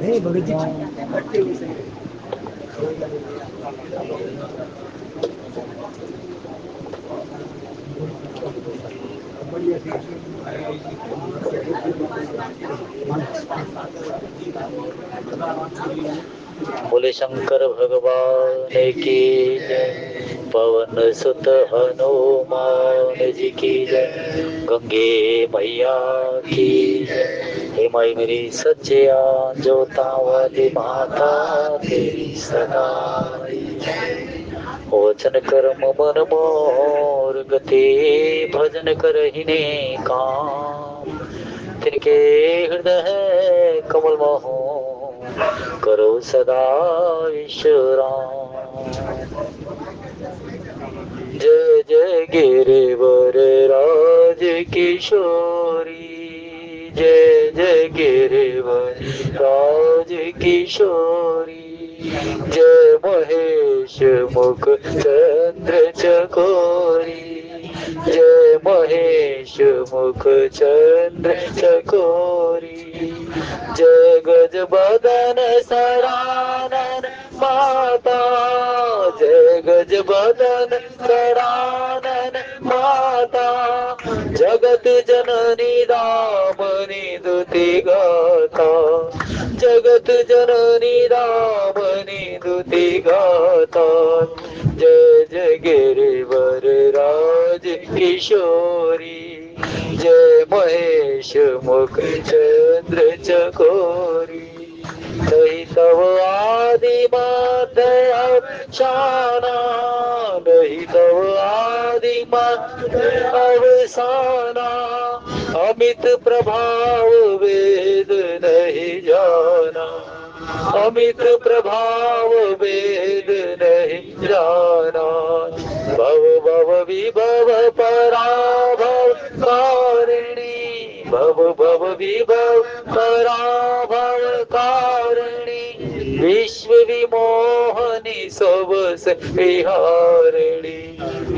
नहीं भगत जी बोले शंकर भगवान की जय। पवन सुत हनुमान जी की जय। गंगे मैया की जय। हे माई मेरी सच्चिया जोता वाली माता तेरी सदा वचन कर्म मन मोर गति भजन करहिने काम तिनके हृदय कमल मोह करो सदा विश्राम। जय जय गिरिवर राज किशोरी जय जय गिरिवर राज किशोरी जय महेश मुख चंद्र चकोरी जय महेश मुख चंद्र चकोरी जय गज बदन सरानन माता जय गज बदन सरानन माता जगत जननी दामनी दुति गाता जगत जननी दामनी दुति गाता जय जय गिरिवर राज किशोरी जय महेश मुख चंद्र चकोरी नहीं तव आदि मध्य अवसाना नहीं तव आदि मध्य अवसाना अमित प्रभाव वेद नहीं जाना अमित प्रभाव वेद नहीं जाना भव भव विभव पराभव कारिणी भव भव विभव पराभव कारिणी विश्व विमोहनी सबस विहारिणी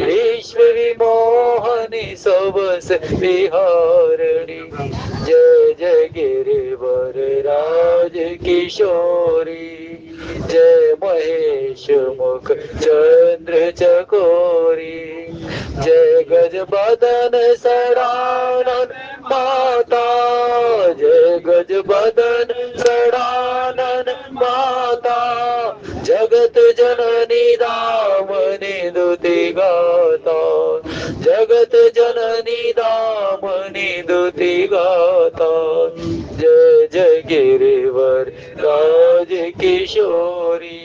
विश्व विमोहनी सबस विहारिणी जय जय गिरिवर राज किशोरी जय महेश मुख चंद्र चकोरी जय गज बदन सरानन माता जय गज बदन सरानन माता जगत जननी दामनी दुति गाता जगत जननी दामनी दुति गाता जय जय गिरिवर राज किशोरी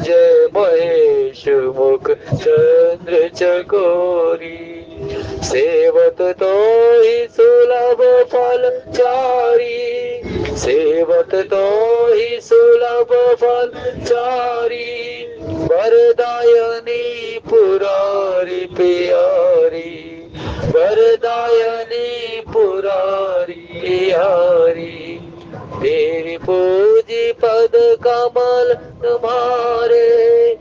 जय महेश मुख चंद्र चकोरी सेवत तो ही सुलभ फल चारी सेवत तो ही सुलभ फल चारी वरदायनी पुरारी प्यारी वरदायनी पुरारी प्यारी देवी पूजी पद कमल तुम्हारे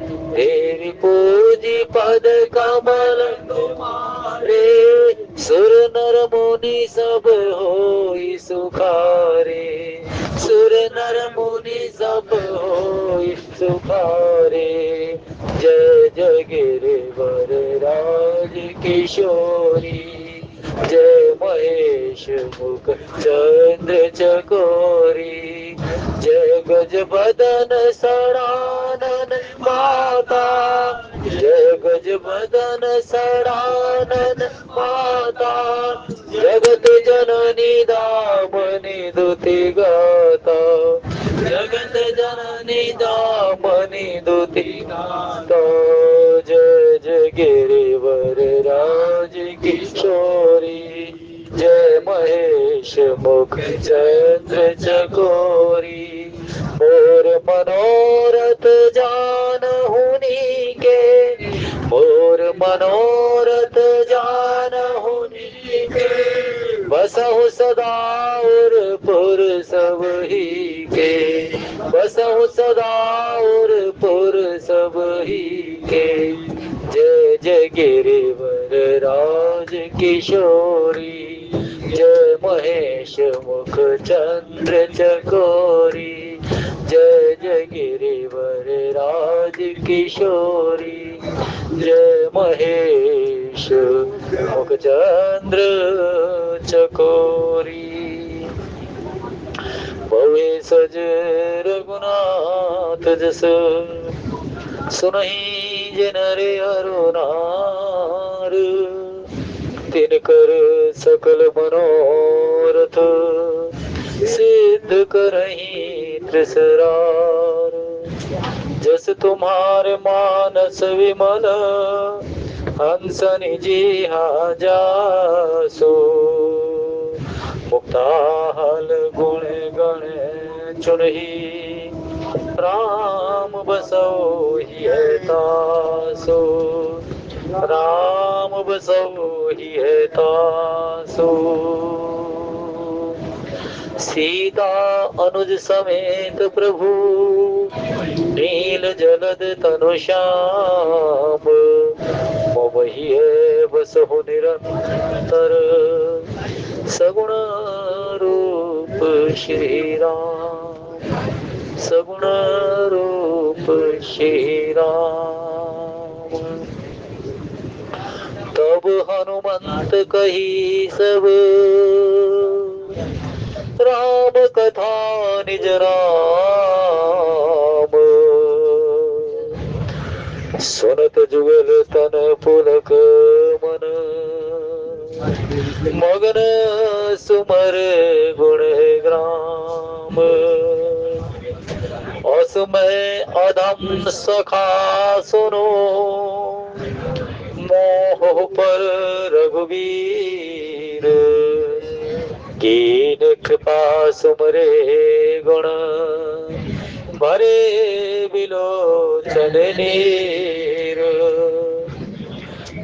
देवी पूजी पद कमल तुम्हारे सुर नर मुनि सब होई सुखारे सुर नर मुनि सब होई सुखारे जय जय गिरिवर राज किशोरी जय महेश मुख चंद्र चकोरी जय गज बदन सरानन माता जय गज बदन सरानन माता जगत जननी दामनी दुति गाता जगत जननी दामनी दुति गाता जय जय गिरिवर राज किशोरी जय महेश मुख चंद्र चकोरी मोर मनोरथ जान हुनी के मोर मनोरथ जान हुनी के बसहु सदा और पुर सब ही के बसहु सदा और पुर सब ही के जय जय गिरिवर राज किशोरी जय महेश मुख चंद्र चकोरी राज किशोरी, जय महेश मुखचंद्र चकोरी। भवे सज रघुनाथ जस, सुनहि जिन रे अरुनार। तिनकर सकल मनोरथ, सिद्ध करहि त्रिसरार। जस तुम्हारे मानस विमल, हंसनि जिहा जासो। मुक्ताहल गुण गण चुनहि, राम बसो हिय तासो। राम बसो हिय तासो। सीता अनुज समेत प्रभु, नील जलद तनु श्याम। मोहिय बसहु निरंतर, सगुण रूप श्री राम। सगुण रूप श्री राम। तब हनुमंत कही सब, राम कथा निज राम। सुनत जुगल तन पुलक मन, मगन सुमर गुण ग्राम। असमय अधम सखा सुनो, मोह पर रघुवीर। कीन कृपा सुमरे गुण, भरे बिलोचन नीर।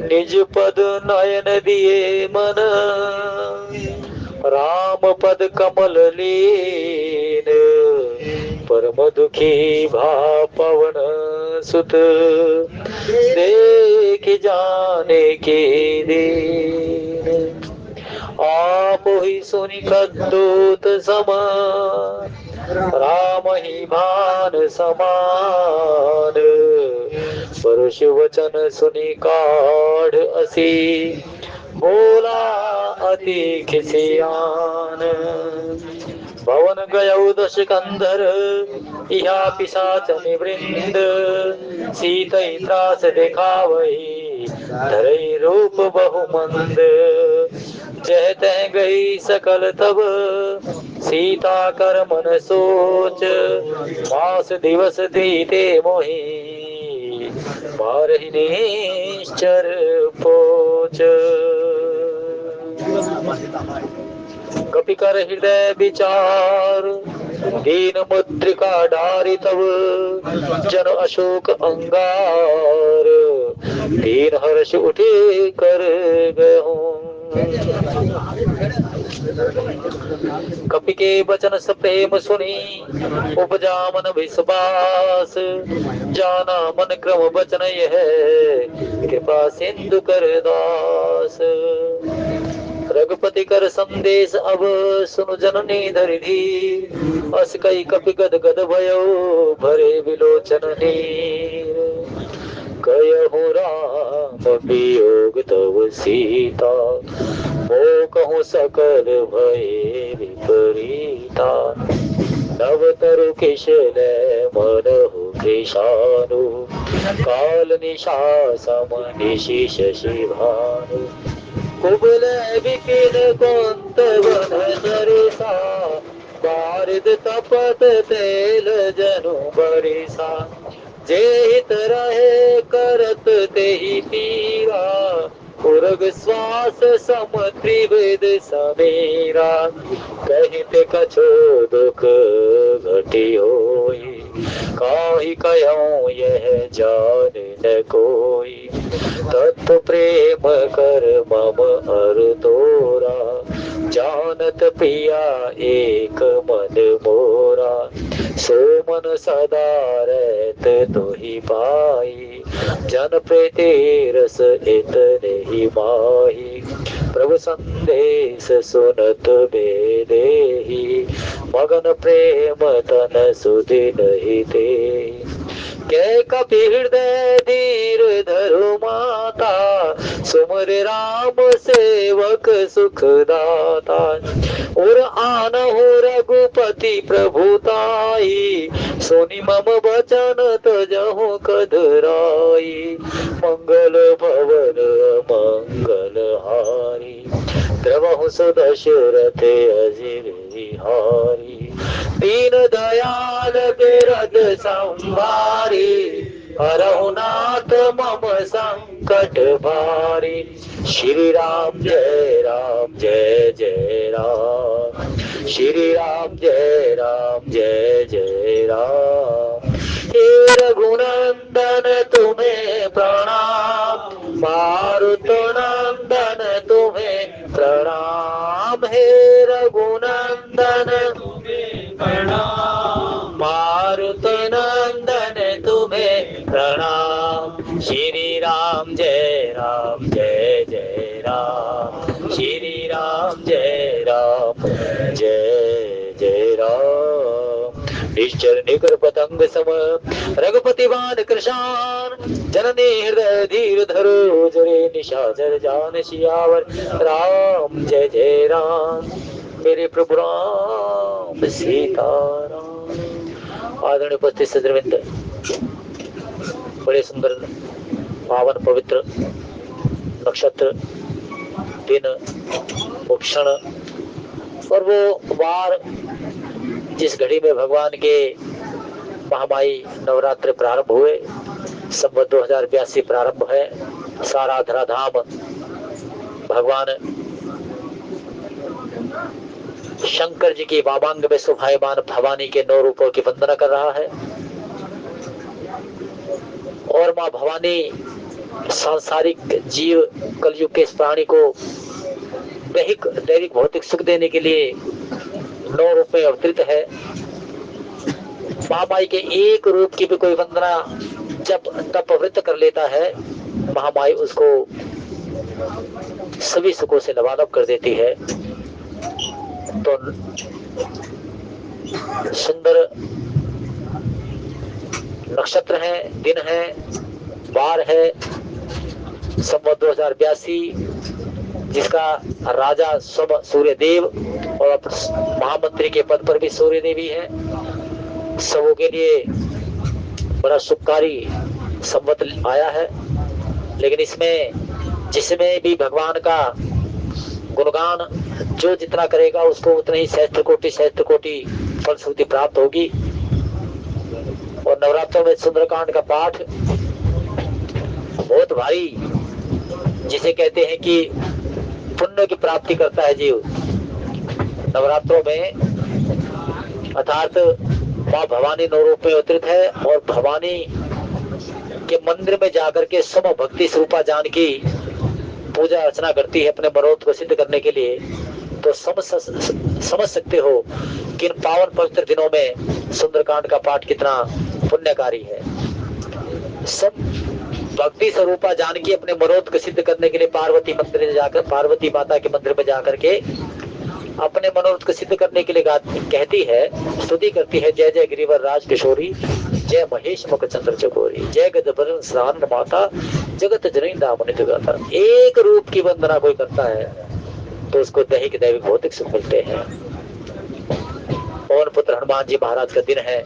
निज पद नयन दिए मन, राम पद कमल लीन। परम दुखी भा पवन सुत, देख जाने के दीन। आप ही सुनि कद्दूत सम, राम ही भान समान। परुष वचन सुनि काढ़ असी, बोला अति खिसियान। भवन गयौ दश कंधर, इहा पिशाच निवृंद। सीतई त्रास दिखावही, धरई रूप बहुमंद। जह तह गई सकल तब, सीता कर मन सोच। मास दिवस दीते मोहि, मारहि निश्चर पोच। कपिकर हृदय विचार, दीन मुद्रिका डारी तब। जन अशोक अंगार, दीन हर्ष उठे कर गयो। कपि के वचन सप्रेम सुनी, उपजा मन विश्वास। जाना मन क्रम वचन यह, कृपा सिंधु कर दास। रघुपति कर संदेश अब, सुनु जननी धरि धीर। अस कई कपि गद गद भयो, भरे विलोचन नीर। कहु राम वियोग तव सीता, मोह कहूँ सकल भय विपरीता। नव तरु किशन मनहु कृशानु, काल निशा सम निशि शशि भानु। कुबल विपिन कुंत वन नरेसा, बारिद तपत तेल जनु बरिसा। जे हित रहे करत तेहि पीरा, उर्ग श्वास सम त्रिविध समीरा। कहित कछो दुख घटी होई, काहि कहूँ यह जान न कोई। तत्व प्रेम कर मम अर तोरा, जानत पिया एक मन मोरा। सो मन सदा रहत तोहि पाई, जन प्रीति रस इतने ही माही। प्रभु संदेश सुनत बेदेहि, मगन प्रेम तन सुधि नहीं ते। कै कपि हृदय धीर धरो माता, सुमर राम सेवक सुखदाता। और आनहु रघुपति प्रभुताई, सुनि मम वचन तजहु कधराई। मंगल भवन मंगल हारी, द्रवहु सुदशरथ अजिर बिहारी। दीन दयाल बिरद संभारी, हरहु नाथ मम संकट भारी। श्री राम जय जय राम, श्री राम जय जय राम। हे रघुनंदन तुम्हें प्रणाम, मारुत नंदन तुम्हें प्रणाम। हे रघुनंदन तुम्हें प्रणाम, मारुत नंदन तुम्हें प्रणाम। श्री राम जय राम, श्री राम जय जय राम। निश्चर निकर पतंग सम, रघुपति बाण कृशान। जननी हृदय धीर धरो, जरे निशाचर जान सियावर। राम जय राम, मेरे प्रभु राम सीताराम। आदरणीय उपस्थित सज्जनवृंद, बड़े सुंदर पावन पवित्र नक्षत्र दिन, वो क्षण और वो वार जिस घड़ी में भगवान के महामाई नवरात्र प्रारंभ हुए, संवत 2082 प्रारंभ है। सारा धराधाम भगवान शंकर जी की वामांग में शोभायमान भवानी के 9 रूपों की वंदना कर रहा है। और माँ भवानी सांसारिक जीव कलयुग के इस प्राणी को दैविक भौतिक सुख देने के लिए 9 रूप में अवतरित है। महामाई के एक रूप की भी कोई वंदना जब तप व्रत कर लेता है, महामाई उसको सभी सुखों से लबालब कर देती है। तो सुंदर नक्षत्र है, दिन है, वार है, संवत 2082, जिसका राजा स्वयं सूर्य देव और महामंत्री के पद पर भी सूर्य देव ही है। सबों के लिए बड़ा सुखकारी संवत आया है। लेकिन इसमें जिसमें भी भगवान का गुणगान जो जितना करेगा उसको उतनी ही सहस्त्र कोटि फलश्रुति प्राप्त होगी। और नवरात्रों में सुंदरकांड का पाठ बहुत भारी, जिसे कहते हैं कि पुण्य की प्राप्ति करता है जीव नवरात्रों में। अर्थात माँ भवानी 9 रूप में अवतरित है और भवानी के मंदिर में जाकर के सम भक्ति स्वरूपा जानकी पूजा अर्चना करती है अपने मनोरथ को सिद्ध करने के लिए। तो समझ सकते हो कि इन पावन पवित्र दिनों में सुंदरकांड का पाठ कितना पुण्यकारी है। सब भक्ति स्वरूपा जानकी अपने मनोरथ को सिद्ध करने के लिए पार्वती मंदिर में जाकर, पार्वती माता के मंदिर में जाकर के अपने मनोरथ को सिद्ध करने के लिए कहती है, स्तुति करती है। जय जय गिरिवर राज किशोरी, जय महेश मुख चंद्र चकोरी, जय गजबरन स्नान माता, जगत जननी दामन जगाता। एक रूप की वंदना कोई करता है तो उसको दैविक भौतिक सुख मिलते हैं। पवन पुत्र हनुमान जी महाराज का दिन है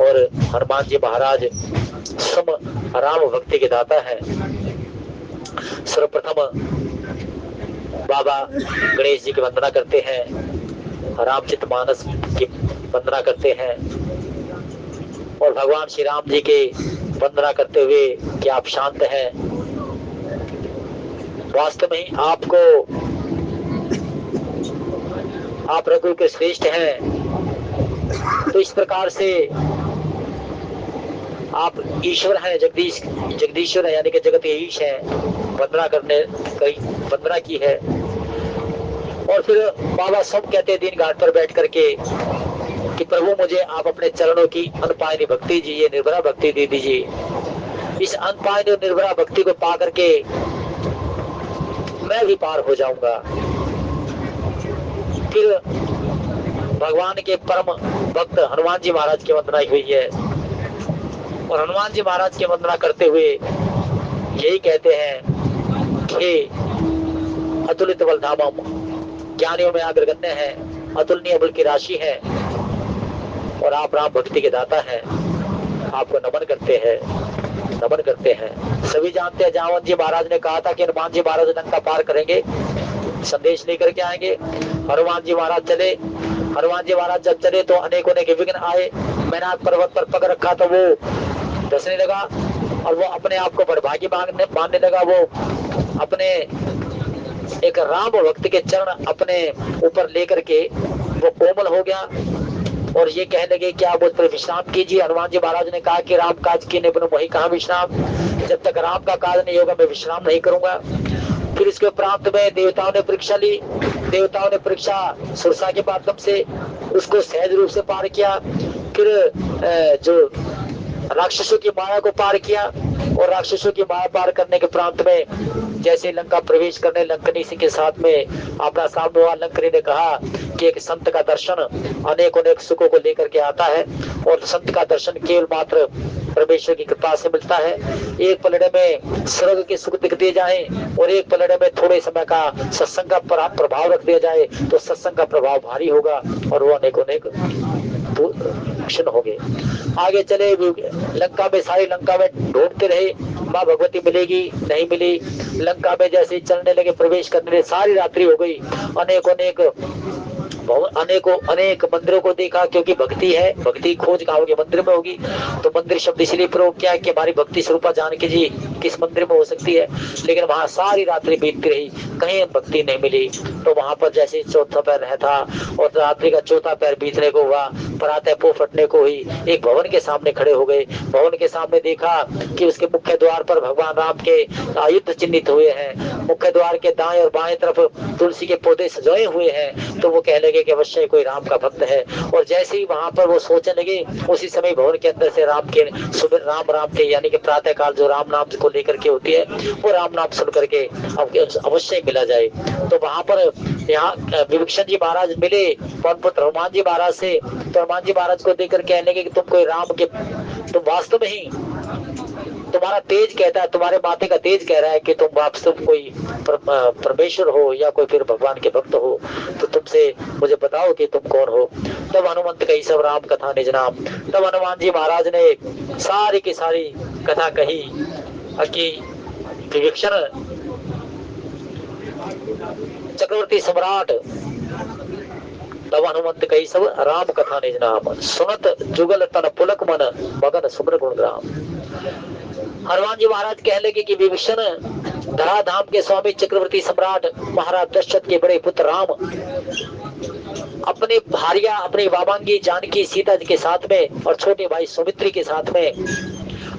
और हनुमान जी महाराज सम राम भक्ति के दाता है। सर्वप्रथम बाबा गणेश जी की वंदना करते हैं, रामचित मानस की वंदना करते हैं और भगवान श्री राम जी के वंदना करते हुए कि आप शांत हैं, वास्तव में आपको आप रघु के श्रेष्ठ हैं। तो इस प्रकार से आप ईश्वर हैं, जगदीश्वर है, यानी कि जगत के ईश है। वंदना की है। और फिर बाबा सब कहते हैं दिन घाट पर बैठ करके कि प्रभु मुझे आप अपने चरणों की अनपायनी भक्ति दीजिए, निर्भरा भक्ति दे दीजिए। इस अनपायनी और निर्भरा भक्ति को पा करके मैं भी पार हो जाऊंगा। फिर भगवान के परम भक्त हनुमान जी महाराज की वंदना हुई है। और हनुमान जी महाराज की वंदना करते हुए यही कहते हैं कि अतुलित बलधामम, ज्ञानियों में अग्रगण्य है, अतुलनीय बल की राशि है, और आप राम भक्ति के दाता हैं। आपको नमन करते हैं, नमन करते हैं। सभी जानते हैं जामवंत जी महाराज ने कहा था कि हनुमान जी महाराज लंका पार करेंगे, संदेश लेकर के आएंगे। हनुमान जी महाराज चले। हनुमान जी महाराज जब चले तो अनेकों अनेक विघ्न आए। मैनाक पर्वत पर पग रखा तो वो धसने लगा और वो अपने आप को बड़भागी मानने लगा। वो अपने एक राम भक्त के चरण अपने ऊपर लेकर के वो कोमल हो गया और ये कहने लगे कि आप उस पर विश्राम कीजिए। हनुमान जी महाराज ने कहा कि राम काज की निपुण वही कहाँ विश्राम, जब तक राम का काज नहीं होगा मैं विश्राम नहीं करूंगा। फिर इसके उपरांत में देवताओं ने परीक्षा ली। देवताओं ने परीक्षा सुरसा के माध्यम से उसको सहज रूप से पार किया। फिर जो राक्षसों की माया को पार किया और राक्षसों की माया पार करने के प्रांत में जैसे लंका प्रवेश करने लंकनी सिंह के साथ में अपना सामने हुआ। लंकनी ने कहा कि एक संत का दर्शन अनेक सुखों को लेकर के आता है और संत का दर्शन केवल मात्र परमेश्वर की कृपा से मिलता है। एक पलड़े में स्वर्ग के सुख दिख दिए जाए और एक पलड़े में थोड़े समय का सत्संग का प्रभाव रख दिया जाए तो सत्संग का प्रभाव भारी होगा और वो अनेक क्षण हो गए। आगे चले लंका में, सारी लंका में ढूंढते रहे माँ भगवती मिलेगी नहीं मिली। लंका में जैसे चलने लगे, प्रवेश करने लगे, सारी रात्रि हो गई। अनेक मंदिरों को देखा क्योंकि भक्ति है, भक्ति खोज कहाँ होगी, मंदिर में होगी। तो मंदिर शब्द इसलिए प्रयोग किया कि हमारी भक्ति स्वरूपा जानकी जी किस मंदिर में हो सकती है। लेकिन वहां सारी रात्रि बीतती रही, कहीं भक्ति नहीं मिली। तो वहां पर जैसे चौथा पैर रहता और रात्रि का चौथा पैर बीतने को हुआ, प्रातः पो फटने को हुई, एक भवन के सामने खड़े हो गए। भवन के सामने देखा कि उसके मुख्य द्वार पर भगवान राम के आयुध चिन्हित हुए हैं। मुख्य द्वार के दाएं और बाएं तरफ तुलसी के पौधे सजाए हुए हैं। तो वो कहने लगे कि अवश्य कोई राम का भक्त है। और जैसे ही वहां पर वो सोचने लगे उसी समय भवन के अंदर से राम के यानी कि प्रातः काल जो राम नाम को लेकर के होती है वो राम नाम सुन करके अवश्य मिला जाए। तो वहां पर यहाँ विभीषण जी महाराज मिले पवन पुत्र हनुमान जी महाराज से। तो हनुमान जी महाराज को देख कर कहने लगे कि तुम कोई राम के, तुम वास्तव में ही, तुम्हारा तेज कहता है, तुम्हारे माथे का तेज कह रहा है कि तुम वास्तव कोई परमेश्वर हो या कोई फिर भगवान के भक्त हो। तो तुमसे मुझे बताओ कि तुम कौन हो। तब हनुमंत कही सब राम कथा निज नाम। तब हनुमान जी महाराज ने सारी की सारी कथा कही कि विभीषण चक्रवर्ती सम्राट, तब हनुमंत कही सब राम कथा निज नाम, सुनत जुगल तन पुलक मन मगन सुमर गुण राम। हनुमान जी महाराज कह लगे कि विभीषण धराधाम के स्वामी चक्रवर्ती सम्राट महाराज दशरथ के बड़े पुत्र राम अपने भार्या अपनी वामांगी जानकी सीता जी के साथ में और छोटे भाई सुमित्री के साथ में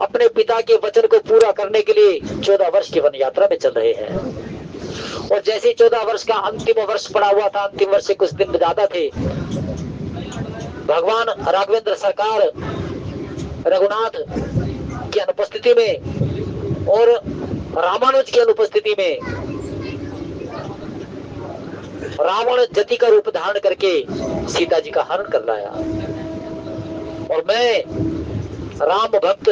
अपने पिता के वचन को पूरा करने के लिए 14 वर्ष की वन यात्रा में चल रहे हैं। और जैसे 14 वर्ष का अंतिम वर्ष पड़ा हुआ था, अंतिम वर्ष से कुछ दिन ज्यादा थे, भगवान राघवेंद्र सरकार रघुनाथ की अनुपस्थिति में और रामानुज की अनुपस्थिति में रावण जति का रूप धारण करके सीता जी का हरण कर लाया। और मैं राम भक्त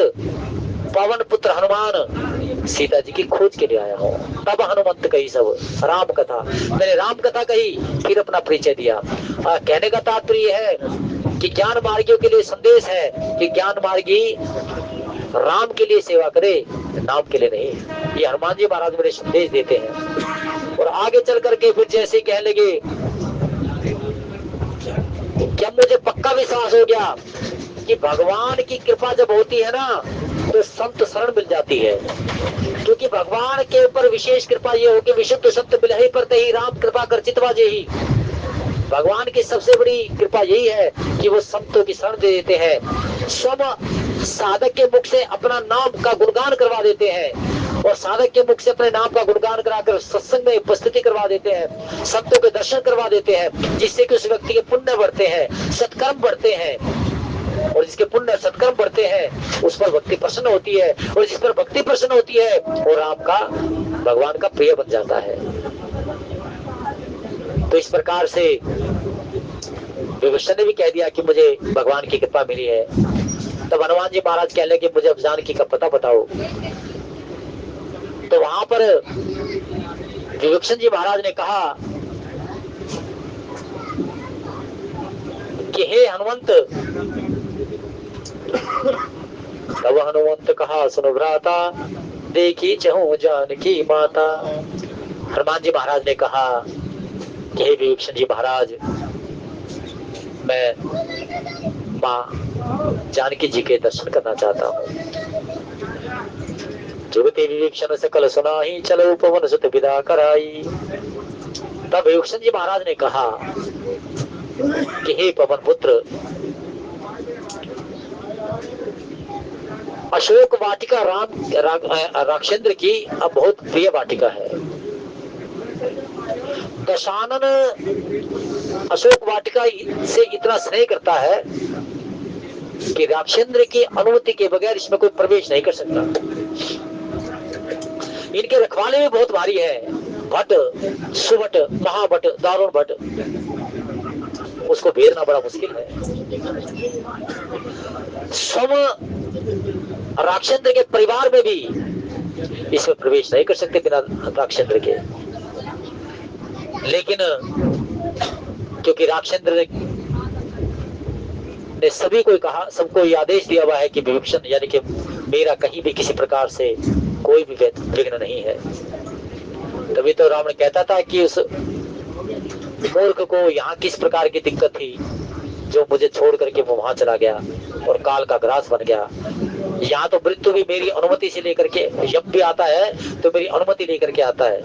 पवन पुत्र हनुमान सीता जी की खोज के लिए आया हूँ। तब हनुमंत कही सब राम कथा, मैंने राम कथा कही, फिर अपना परिचय दिया। कहने का तात्पर्य है कि ज्ञान मार्गियों के लिए संदेश है कि ज्ञान मार्गी राम के लिए सेवा करे, नाम के लिए नहीं। ये हनुमान जी महाराज मेरे संदेश देते हैं। और आगे चल करके फिर जैसे कह लगे क्या मुझे पक्का विश्वास हो गया कि भगवान की कृपा जब होती है ना तो संत शरण मिल जाती है। क्योंकि भगवान के ऊपर विशेष कृपा ये हो कि विशुद्ध सत्य मिलहि पर ही राम कृपा कर चितवा जेहि। भगवान की सबसे बड़ी कृपा यही है कि वो संतों की शरण दे देते हैं, सब साधक के मुख से अपना नाम का गुणगान करवा देते हैं और साधक के मुख से अपने नाम का गुणगान कराकर सत्संग में उपस्थिति करवा देते हैं, संतों के दर्शन करवा देते हैं, जिससे कि उस व्यक्ति के पुण्य बढ़ते हैं, सत्कर्म बढ़ते हैं। और जिसके पुण्य सत्कर्म बढ़ते हैं उस पर भक्ति प्रसन्न होती है और जिस पर भक्ति प्रसन्न होती है वो राम का, भगवान का प्रिय बन जाता है। तो इस प्रकार से विभीषण ने भी कह दिया कि मुझे भगवान की कृपा मिली है। तब हनुमान जी महाराज कह लगे मुझे अब जानकी का पता बताओ। तो वहां पर विभीषण जी महाराज ने कहा कि हे हनुमंत। तब हनुमंत कहा सुनो भ्राता, देखी चहु जानकी माता। हनुमान जी महाराज ने कहा कि हे विभीषण जी महाराज, मैं माँ जानकी जी के दर्शन करना चाहता हूँ। जुगति विभीषण सकल सुनाही, चलो पवन सुत विदा कराई। तब विभीषण जी महाराज ने कहा कि हे पवन पुत्र, अशोक वाटिका राक्षेंद्र की अब बहुत प्रिय वाटिका है। दशानन अशोक वाटिका से इतना स्नेह करता है कि राक्षेंद्र की अनुमति के बगैर इसमें कोई प्रवेश नहीं कर सकता। इनके रखवाले भी बहुत भारी है, भट्ट, सुभट, महाभट्ट, दारुण भट्ट, उसको भेदना बड़ा मुश्किल है। सम राक्षेंद्र के परिवार में भी इसमें प्रवेश नहीं कर सकते बिना राक्षेंद्र के। लेकिन क्योंकि राक्षेंद्र ने सभी को कहा, सबको ये आदेश दिया हुआ है कि विभीषण यानी कि मेरा कहीं भी किसी प्रकार से कोई भी विघ्न नहीं है। तभी तो रावण कहता था कि उस मूर्ख को यहाँ किस प्रकार की दिक्कत थी जो मुझे छोड़ करके वो वहां चला गया और काल का ग्रास बन गया। यहाँ तो मृत्यु भी मेरी अनुमति से लेकर के, यम भी आता है तो मेरी अनुमति लेकर के आता है,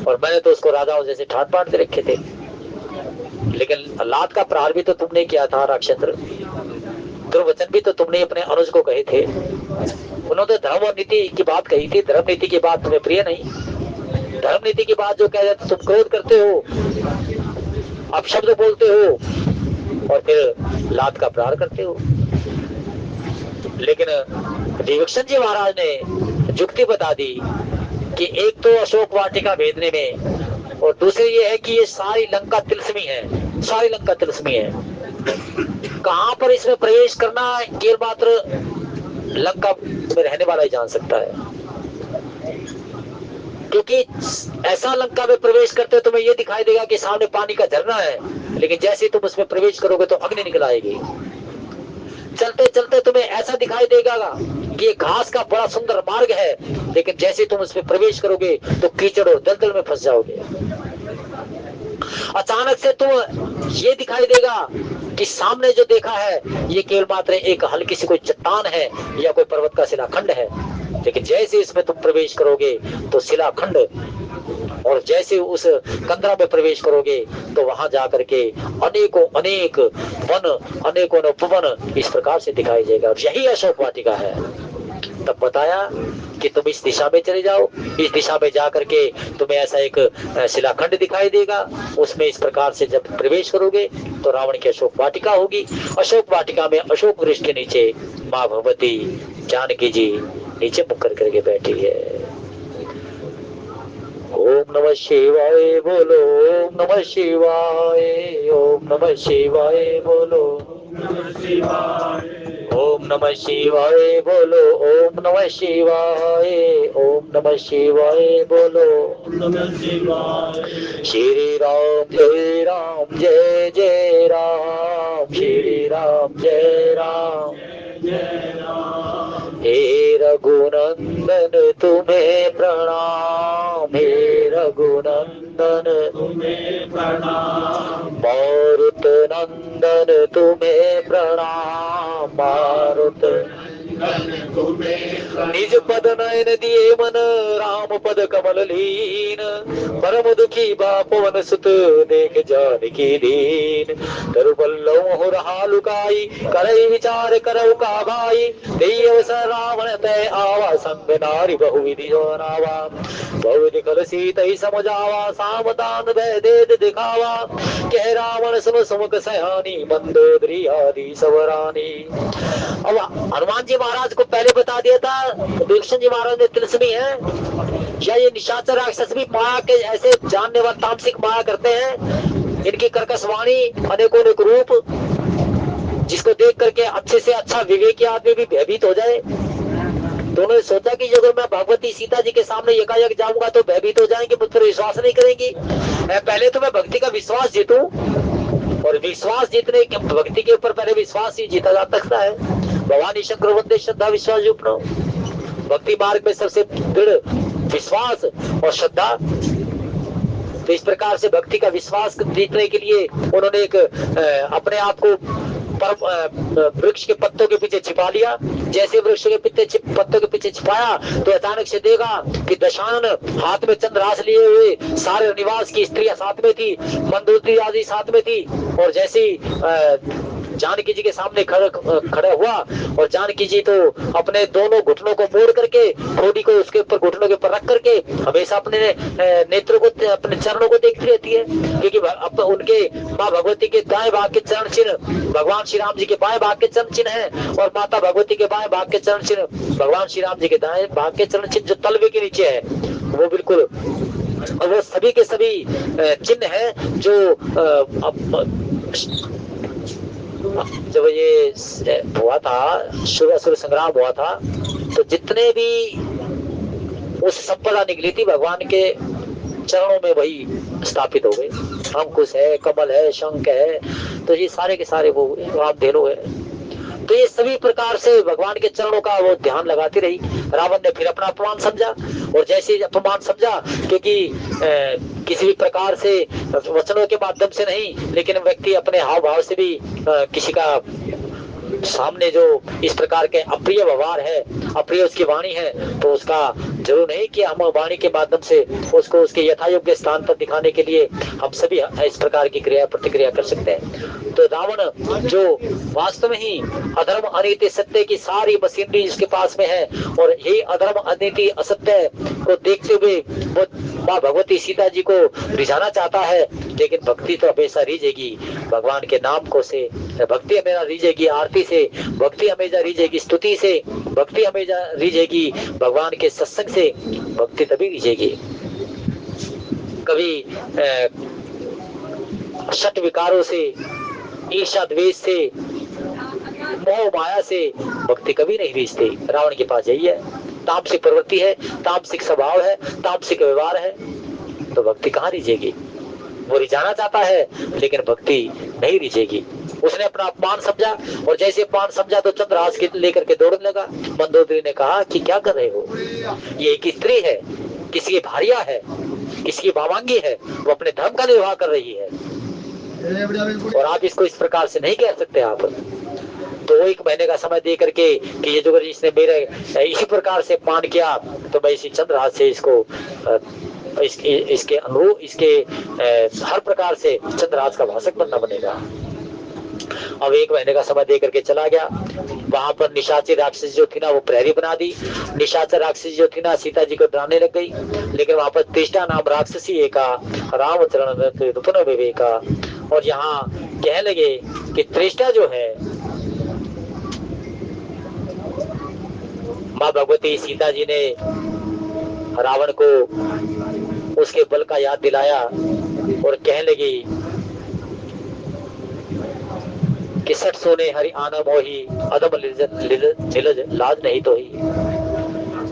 और मैंने तो उसको राजाओं जैसे ठाट पाट के रखे थे। लेकिन लात का प्रहार भी तो तुमने किया था राक्षेंद्र, दुर्वचन भी तो तुमने अपने अनुज को कहे थे। उन्होंने धर्म और नीति की बात कही थी, धर्म नीति की बात तुम्हें प्रिय नहीं। धर्म नीति की बात जो कह जाते तुम क्रोध करते हो, अपशब्द बोलते हो और फिर लात का प्रहार करते हो। लेकिन विभीषण जी महाराज ने जुक्ति बता दी कि एक तो अशोक वाटिका भेदने में, और दूसरी ये है कि ये सारी लंका तिलस्मी है, सारी लंका तिलस्मी है। कहां पर इसमें प्रवेश करना केवल मात्र लंका में रहने वाला ही जान सकता है। क्योंकि ऐसा लंका में प्रवेश करते हो तुम्हें ये दिखाई देगा कि सामने पानी का झरना है, लेकिन जैसे तुम उसमें प्रवेश करोगे तो अग्नि निकल आएगी। चलते चलते तुम्हें ऐसा दिखाई देगा कि ये घास का बड़ा सुंदर मार्ग है, लेकिन जैसे तुम उसमें प्रवेश करोगे तो कीचड़ और दलदल में फंस जाओगे। अचानक से तुम ये दिखाई देगा कि सामने जो देखा है ये केवल मात्र एक हल्की सी कोई चट्टान है या कोई पर्वत का शिलाखंड है, लेकिन जैसे इसमें तुम प्रवेश करोगे तो शिलाखंड, और जैसे उस कंदरा में प्रवेश करोगे तो वहां जाकर के अनेकों अनेक वन, अनेकों उपवन इस प्रकार से दिखाई देगा। और यही अशोक वाटिका है। तब बताया कि तुम इस दिशा में चले जाओ, इस दिशा में जाकर के तुम्हें ऐसा एक शिलाखंड दिखाई देगा, उसमें इस प्रकार से जब प्रवेश करोगे तो रावण की अशोक वाटिका होगी। अशोक वाटिका में अशोक वृक्ष के नीचे माँ भगवती जानकी जी नीचे मुख करके बैठी है। ओम नमः शिवाय बोलो, ओम नमः शिवाय, ओम नमः शिवाय बोलो, ओम नमः शिवाय बोलो, ओम नमः शिवाय, ओम नमः शिवाय बोलो, श्री राम जय राम, जय जय राम, श्री राम जय राम, जय राम। हे रघुनंदन तुम्हें प्रणाम, हे रघुनंदन तुम्हें प्रणाम, मारुत नंदन तुम्हें प्रणाम, मारुत निज पद नयन दिए मन, राम पद कमल लीन, परम दुखी बापवन सुत देख जानकी दीन, तरुपल्लव रहा लुकाई, करई विचार करऊ का भाई, देई अवसर रावण तय आवा, संग नारी बहुविधि जो नावा, बहुविधि कल सीतई समझावा, सावधान भय देद दिखावा, कह रावण सुन सुमुख सयानी, मंदोदरी आदि सवरानी। अब हनुमान जी महाराज को पहले बता दिया था विभीषण जी महाराज ने तिलस्मी है, या ये निशाचर राक्षस भी माया के ऐसे जानने वाले तामसिक माया करते हैं। इनकी कर्कश वाणी, अनेकों रूप, जिसको देख करके अच्छे से अच्छा विवेकी आदमी भी भयभीत हो जाए। तो उन्होंने सोचा कि अगर मैं भगवती सीता जी के सामने एकाएक जाऊंगा तो भयभीत हो जाएंगे, मुझ पर विश्वास नहीं करेंगी। पहले तो मैं भक्ति का विश्वास जीतूं, और विश्वास जीतने के, भक्ति के ऊपर पहले विश्वास ही जीता जा सकता है। भवानी शंकर वंदे श्रद्धा विश्वास जुपनो। भक्ति मार्ग में सबसे दृढ़ विश्वास और श्रद्धा। तो इस प्रकार से भक्ति का विश्वास जीतने के लिए उन्होंने एक अपने आप को वृक्ष के पत्तों के पीछे छिपा लिया। जैसे वृक्ष के पत्तों के पीछे छिपाया तो अचानक से देखा कि दशानन हाथ में चंद्रहास लिए हुए, सारे निवास की स्त्रियां साथ में थी, मंदोदरी आदि साथ में थी। और जैसे जानकी जी के सामने खड़ा हुआ, और जानकी जी तो अपने दोनों घुटनों को मोड़ करके, ठोड़ी को उसके ऊपर घुटनों के ऊपर रख करके हमेशा अपने नेत्रों को, अपने चरणों को देखती रहती है। क्योंकि उनके माँ भगवती के दाएं भाग के चरण चिन्ह भगवान श्री राम जी के बाएं भाग के चरण चिन्ह है, और माता भगवती के बाएं भाग के चरण चिन्ह भगवान श्री राम जी के दाएं भाग के चरण चिन्ह जो तलवे के नीचे है, वो बिल्कुल, वो सभी के सभी चिन्ह है जो जब ये हुआ था, सुर संग्राम हुआ था, तो जितने भी उस संपदा निकली थी भगवान के चरणों में वही स्थापित हो गए। अंकुश है, कमल है, शंख है, तो ये सारे के सारे वो रामधेनु है। तो ये सभी प्रकार से भगवान के चरणों का वो ध्यान लगाती रही। रावण ने फिर अपना अपमान समझा, और जैसे अपमान समझा, क्योंकि किसी भी प्रकार से वचनों के माध्यम से नहीं, लेकिन व्यक्ति अपने हाव भाव से भी किसी का सामने जो इस प्रकार के अप्रिय व्यवहार है, अप्रिय उसकी वाणी है, तो उसका जरूर नहीं कि हम वाणी के माध्यम से उसको उसके यथायोग्य स्थान पर दिखाने के लिए हम सभी इस प्रकार की क्रिया प्रतिक्रिया कर सकते हैं। तो रावण जो वास्तव में ही अधर्म अनीति सत्य की सारी मशीनरी जिसके पास में है, और यही अधर्म अनीति असत्य को देखते हुए वो माँ भगवती सीता जी को रिझाना चाहता है, लेकिन भक्ति तो हमेशा रिझेगी भगवान के नाम को से, भक्ति हमेशा रिझेगी आरती से, भक्ति हमेशा रिझेगी स्तुति से, भक्ति हमेशा रिझेगी भगवान के सत्संग से, भक्ति तभी रिझेगी। कभी षट विकारों से, ईर्ष्या द्वेष से, मोह माया से भक्ति कभी नहीं रिझती। रावण के पास यही है, तामसिक प्रवृत्ति है, तामसिक स्वभाव है, तामसिक व्यवहार है, तो भक्ति कहाँ रिझेगी। वो रिझाना चाहता है लेकिन भक्ति नहीं रिझेगी। उसने अपना अपमान समझा, और जैसे अपमान समझा तो चंद्रहास लेकर के दौड़ने लगा। मंदोदरी ने कहा कि क्या कर रहे हो, ये एक स्त्री है, किसी की भारिया है, किसी की भावांगी है, वो अपने धर्म का निर्वाह कर रही है, और आप इसको इस प्रकार से नहीं कह सकते। आप तो 1 महीने का समय दे करके कि ये जो इसने मेरे इसी प्रकार से अपमान किया, तो मैं इसी चंद्रहास से इसको इसके अनुरूप, इसके हर प्रकार से चंद्रहास का भाषक बनना बनेगा। अब 1 महीने का समय दे करके चला गया। वहां पर निशाचर राक्षसी जो थी ना, वो प्रहरी बना दी। निशाचर राक्षसी जो थी ना, सीता जी को डराने लग गई। लेकिन वहां पर त्रिष्टा नाम राक्षसी एका राम चरण विवेका, और यहाँ कहने लगे कि त्रिष्टा जो है, माँ भगवती सीता जी ने रावण को उसके बल का याद दिलाया, और कहने लगी कि सठ सोने हरि आना मोही अदम नीलज लाज नहीं तो ही।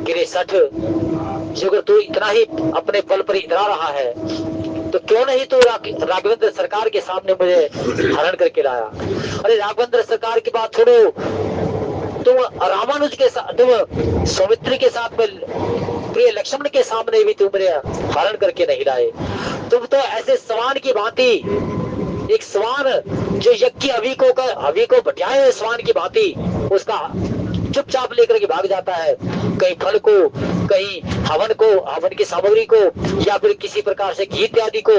गिरे सठ, अगर तू इतना ही अपने बल पर इतरा रहा है तो क्यों नहीं तू राघवेंद्र सरकार के सामने मुझे हरण करके लाया। अरे राघवेंद्र सरकार की बात छोड़ो, तुम रामानुज के साथ, तुम सौमित्री के साथ में प्रिय लक्ष्मण के सामने भी तुम मेरे हरण करके नहीं लाए। तुम तो ऐसे स्वान की भांति, एक स्वान जो यज्ञ की हवि को बटियाए हुए स्वान की भांति उसका चुपचाप लेकर के भाग जाता है, कहीं फल को, कहीं हवन को, हवन की सामग्री को, या फिर किसी प्रकार से घी इत्यादि को,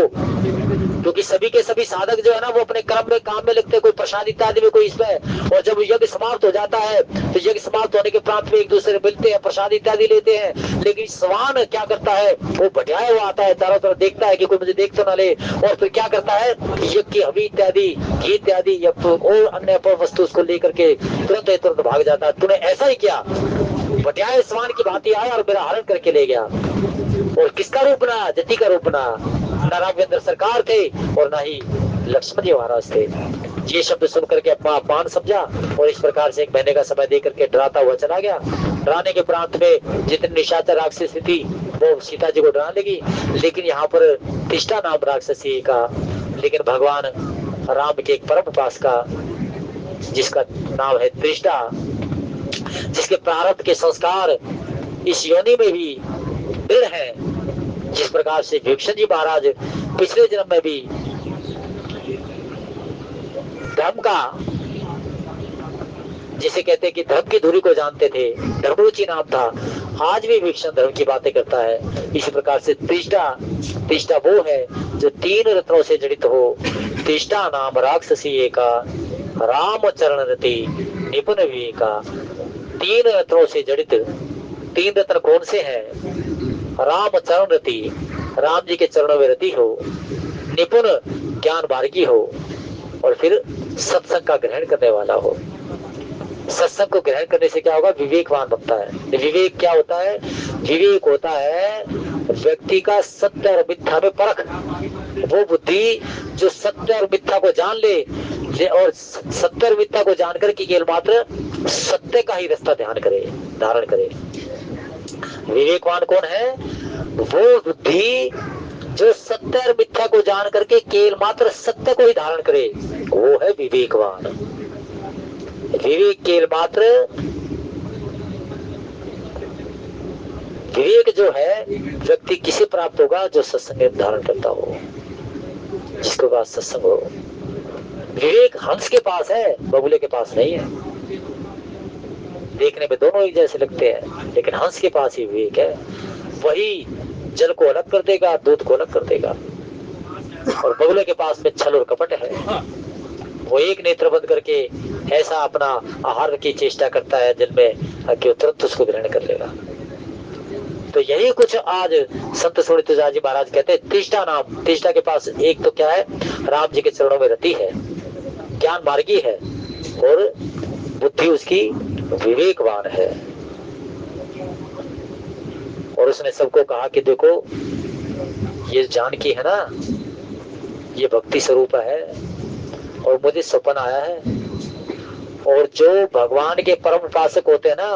क्योंकि सभी के सभी साधक जो है ना, वो अपने कर्म में काम में लगते हैं, कोई प्रसाद इत्यादि में, कोई इसमें। और जब यज्ञ समाप्त हो जाता है तो यज्ञ समाप्त होने के प्रांत में एक दूसरे से मिलते हैं, प्रसाद इत्यादि लेते हैं। लेकिन स्वान क्या करता है, वो भटियाया हुआ आता है, चारों तरफ देखता है कि कोई मुझे देख तो ना ले, और फिर क्या करता है, यज्ञ की हवि इत्यादि, घी इत्यादि या और अन्य वस्तु उसको लेकर के तुरंत भाग जाता है। तूने ऐसा ही किया, भटियाए स्वान की भांति आया और मेरा हरण करके ले गया। और किसका रूप बना, जति का रूप बना। ना राघवेंद्र सरकार थे और ना ही लक्ष्मण जी महाराज थे। ये शब्द सुन करके अपना अपमान समझा और इस प्रकार से एक महीने का समय देकर के डराता हुआ चला गया। डराने के प्रांत में जितनी निशाचर राक्षस थी वो सीता जी को डरा लगी, लेकिन यहाँ पर तिष्ठा नाम राक्षसी का, लेकिन भगवान राम के एक परम उपासका जिसका नाम है त्रिष्टा, जिसके प्रारब्ध के संस्कार इस योनि में भी दृढ़ है, जिस प्रकार से भीष्म जी महाराज पिछले जन्म में भी धर्म का, जिसे कहते हैं कि धर्म की धुरी को जानते थे, धर्मरुचि नाम था, आज भी भीष्म धर्म की बातें करता है। इसी प्रकार से तिष्ठा वो है जो 3 रत्नों से जड़ित हो। तिष्ठा नाम राक्षसी एका राम चरण रति निपुण विवेका। 3 रत्नों से जड़ित, 3 रत्न कौन से हैं? राम चरण रति, राम जी के चरणों में रति हो, निपुण ज्ञान मार्गी हो, और फिर सत्संग का ग्रहण करने वाला हो। सत्संग को ग्रहण करने से क्या होगा? विवेकवान बनता है। विवेक क्या होता है? विवेक होता है व्यक्ति का सत्य और मिथ्या में परख, वो बुद्धि जो सत्य और मिथ्या को जान ले और सत्य और मिथ्या को जानकर के केवल मात्र सत्य का ही रास्ता धारण करे। विवेकवान कौन है? वो बुद्धि जो सत्य और मिथ्या को जान करके केवल मात्र सत्य को ही धारण करे, वो है विवेकवान। विवेक केवल मात्र, विवेक जो है व्यक्ति किसे प्राप्त होगा? जो सत्संग धारण करता हो, जिसके पास सत्संग हो। विवेक हंस के पास है, बगुले के पास नहीं है। देखने में दोनों एक जैसे लगते हैं, लेकिन हंस के पास ही विवेक है। वही जल को अलग कर देगा, दूध को अलग कर देगा। और बगुले के पास में छल और कपट है। वो एक नेत्र बंद करके ऐसा अपना आहार की चेष्टा करता है जल में कि तुरंत उसको ग्रहण कर लेगा। तो यही कुछ आज संत सोनी तुलसी जी महाराज कहते हैं तिष्ठा नाम। तिष्ठा के पास एक तो क्या है? राम जी के चरणों में रति है, ज्ञान मार्गी है, और बुद्धि उसकी विवेकवान है। और उसने सबको कहा कि देखो ये जानकी है ना, ये भक्ति स्वरूप है, और मुझे सपन आया है। और जो भगवान के परम उपासक होते हैं ना,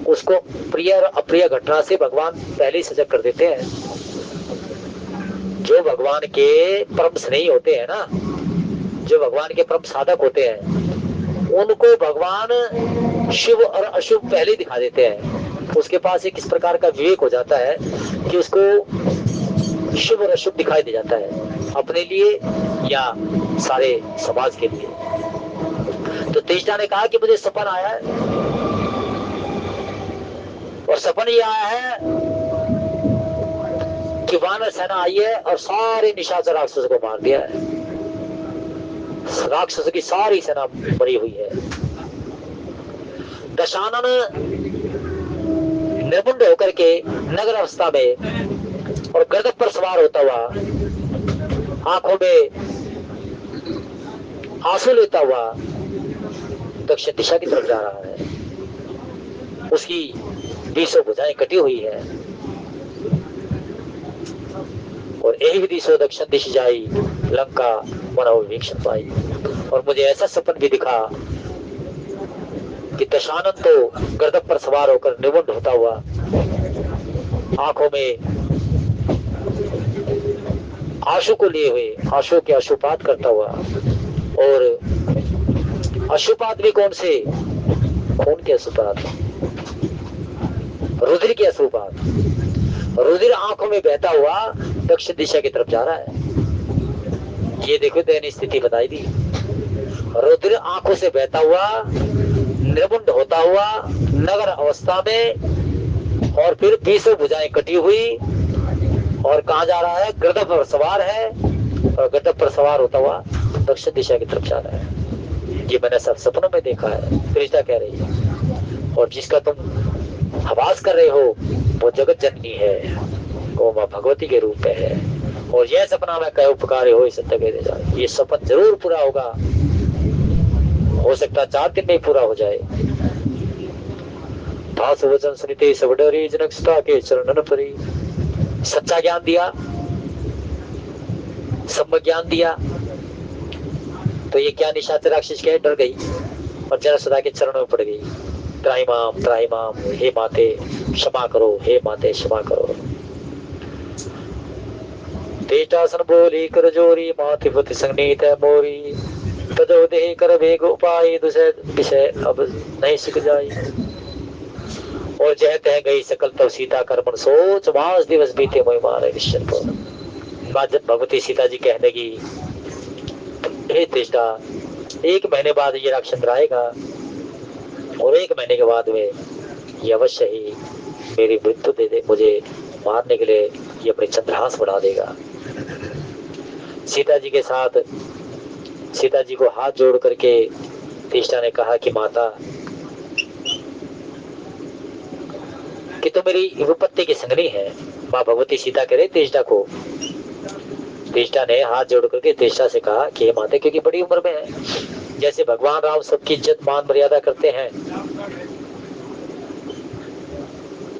उसको प्रिय और अप्रिय घटना से भगवान पहले ही सजग कर देते हैं। जो भगवान के परम स्नेही होते हैं ना, जो भगवान के परम साधक होते हैं, उनको भगवान शुभ और अशुभ पहले दिखा देते हैं। उसके पास एक इस प्रकार का विवेक हो जाता है कि उसको शुभ और अशुभ दिखाई दे जाता है, अपने लिए या सारे समाज के लिए। तो तिष्ठा ने कहा कि मुझे सपन आया है, और सपन ये आया है कि वानर सेना आई है और सारे निशाचर राक्षसों को मार दिया है। राक्षसों की सारी सेना मरी हुई है। दशानन निर्मुंड होकर के नगर अवस्था में और गदर पर सवार होता हुआ, आंखों में आंसू लेता हुआ दक्षिण दिशा की तरफ जा रहा है। उसकी 20 भुजाएं कटी हुई है, और यही विधि सो दक्षिण दिश जाई, लंका मनोहर वीक्षण पाई। और मुझे ऐसा सपन भी दिखा कि दशानन तो गर्दभ पर सवार होकर निवुंड होता हुआ, आंखों में आंसू को लिए हुए, आंसू के अश्रुपात करता हुआ। और अश्रुपात भी कौन से? खून के अश्रुपात, रुधिर के अश्रुपात। रुधिर आंखों में बहता हुआ दक्षिण दिशा की तरफ जा रहा है। ये देखो दयनीय स्थिति बताई दी। रुधिर आंखों से बहता हुआ, निर्मुंड होता हुआ नगर अवस्था में, और फिर 20 भुजाएं कटी हुई, और कहा जा रहा है? गदर पर सवार है, और गदर पर सवार होता हुआ दक्षिण दिशा की तरफ जा रहा है। ये मैंने सब सपनों में देखा है, त्रिष्ठा कह रही है। और जिसका तुम आभास कर रहे हो वो जगत जननी है, वो मां भगवती के रूप में है। और यह सपना में कहे उपकार हो सत्य दे जाए। ये सपन जरूर पूरा होगा, हो सकता 4 दिन में पूरा हो जाए। भास वचन सुनिते सब डरे, जनक सुता के चरणन परी। सच्चा ज्ञान दिया, सम्यक ज्ञान दिया, तो ये क्या निशाचर राक्षस क्या है, डर गई और जनसुदा के चरणों में पड़ गई। त्राही माम, हे माते क्षमा करो, हे माते क्षमा करो। तेजासन बोली कर जोरी, माथे पति संगनीत है मोरी। तजो देह कर भेग उपाय, दूसरे विषय अब नहीं सिख जाई। और जह तह गई सकल तब सीता कर मन सोच, मास दिवस बीते मोहि मारे निश्चल को। बाद जब भगवती सीता जी कहने लगी, हे तेजा, 1 महीने बाद ये राक्षस आएगा और 1 महीने के बाद में ये अवश्य ही मेरी मृत्यु दे दे, मुझे मारने के लिए ये अपने चंद्रहास बढ़ा देगा। सीता जी के साथ सीता जी को हाथ जोड़ करके तीष्णा ने कहा कि माता, कि तो मेरी विपत्ति की संगनी है। माँ भगवती सीता कह रहे तीष्णा को। तीष्णा ने हाथ जोड़ करके तीष्णा से कहा कि हे माता, क्योंकि बड़ी उम्र में है, जैसे भगवान राम सबकी इज्जत मान मर्यादा करते हैं,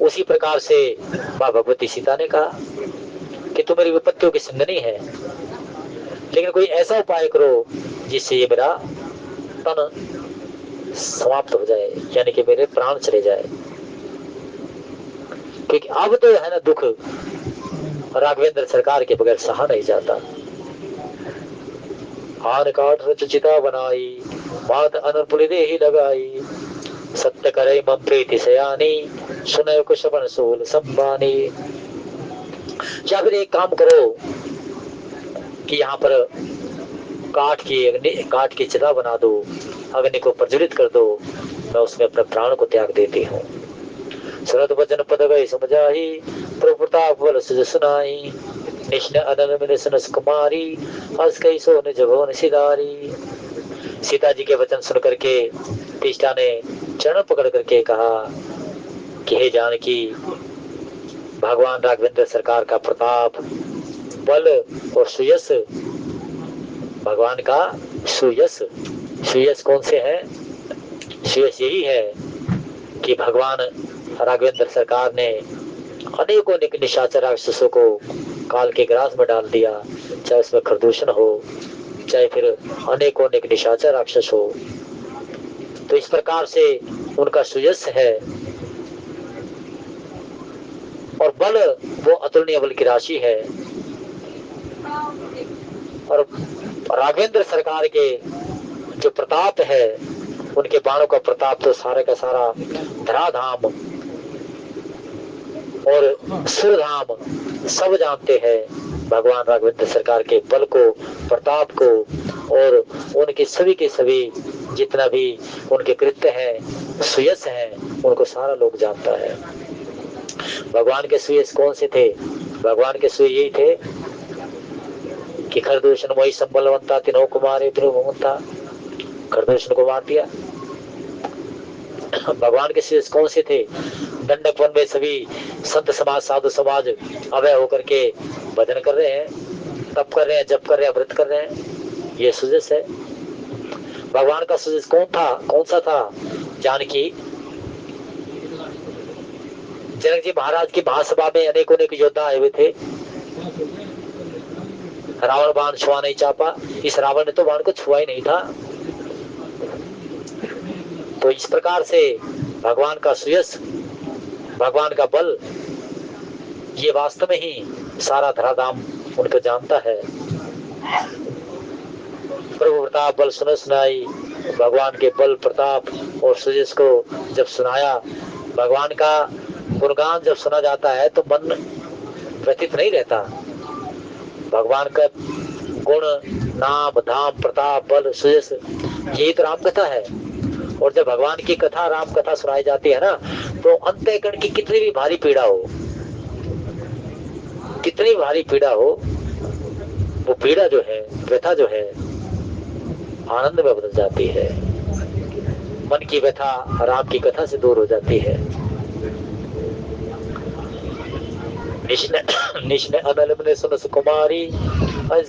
उसी प्रकार से माँ भगवती सीता ने कहा कि तू मेरी विपत्तियों की संगनी है, लेकिन कोई ऐसा उपाय करो जिससे ये मेरा तन समाप्त हो जाए, यानी कि मेरे प्राण चले जाए। क्योंकि अब तो है ना दुख राघवेंद्र सरकार के बगैर सहा नहीं जाता। आन काठ रच चिता बनाई, मात अनपुल दे ही लगाई। सत्य करे मम प्रीति सयानी, सुनय कुश बन सोल संबानी। या फिर एक काम करो कि यहाँ पर काठ की चिता बना दो, अग्नि को प्रज्वलित कर दो, मैं उसमें अपने प्राण को त्याग देती हूँ। सुरत वचन पद गई समझाई, प्रभु प्रताप बल सुज सुनाई। निश्न अनल मिल सुनस कुमारी, हर्ष कई सो निज भवन सिधारी। सीता जी के वचन सुन करके तीष्णा ने चरण पकड़ करके कहा कि हे जानकी, भगवान राघवेंद्र सरकार का प्रताप, बल और सुयश, भगवान का सुयश, सुयश कौन से है? सुयश यही है कि भगवान राघवेंद्र सरकार ने अनेकों निशाचर राक्षसों को काल के ग्रास में डाल दिया, चाहे उसमें खरदूषण हो, चाहे फिर अनेकों निशाचर राक्षस हो। तो इस प्रकार से उनका सुयश है, और बल वो अतुलनीय बल की राशि है। और राघवेंद्र सरकार के जो प्रताप है, उनके बाणों का प्रताप तो सारा का सारा धराधाम और सुरधाम सब जानते हैं। भगवान राघवेंद्र सरकार के बल को, प्रताप को, और उनके सभी के सभी जितना भी उनके कृत्य हैं, सुयश हैं, उनको सारा लोग जानता है। भगवान के सुयश कौन से थे? भगवान के सुय यही थे कि खरदूषण मोहि संबलवंता, तीनों कुमारे था, खरदूषण को मार दिया। भगवान के सुयश कौन से थे? दंडक वन में सभी संत समाज, साधु समाज अभय होकर के भजन कर रहे हैं, तप कर रहे हैं, जप कर रहे हैं, व्रत कर रहे हैं, ये सुयश है। भगवान का सुयश कौन सा था? जानकी, जनक जी महाराज की महासभा में अनेकों योद्धा आए हुए थे, रावण बाण छुआ नहीं चापा, इस रावण ने तो बाण को छुआ ही नहीं था। तो इस प्रकार से भगवान का सुयश, भगवान का बल, ये वास्तव में ही सारा धराधाम उनको जानता है। प्रभु प्रताप बल सुन सुनाई, भगवान के बल, प्रताप और सुयश को जब सुनाया, भगवान का गुणगान जब सुना जाता है तो मन व्यथित नहीं रहता। भगवान का गुण, नाम, धाम, प्रताप, बल, सुयश, यही तो राम कथा है। और जब भगवान की कथा, राम कथा सुनाई जाती है ना, तो अंतःकरण की कितनी भी भारी पीड़ा हो, कितनी भारी पीड़ा हो, वो पीड़ा जो है, व्यथा जो है, आनंद में बदल जाती है। मन की व्यथा राम की कथा से दूर हो जाती है। निश्न अनल में सुनस कुमारी,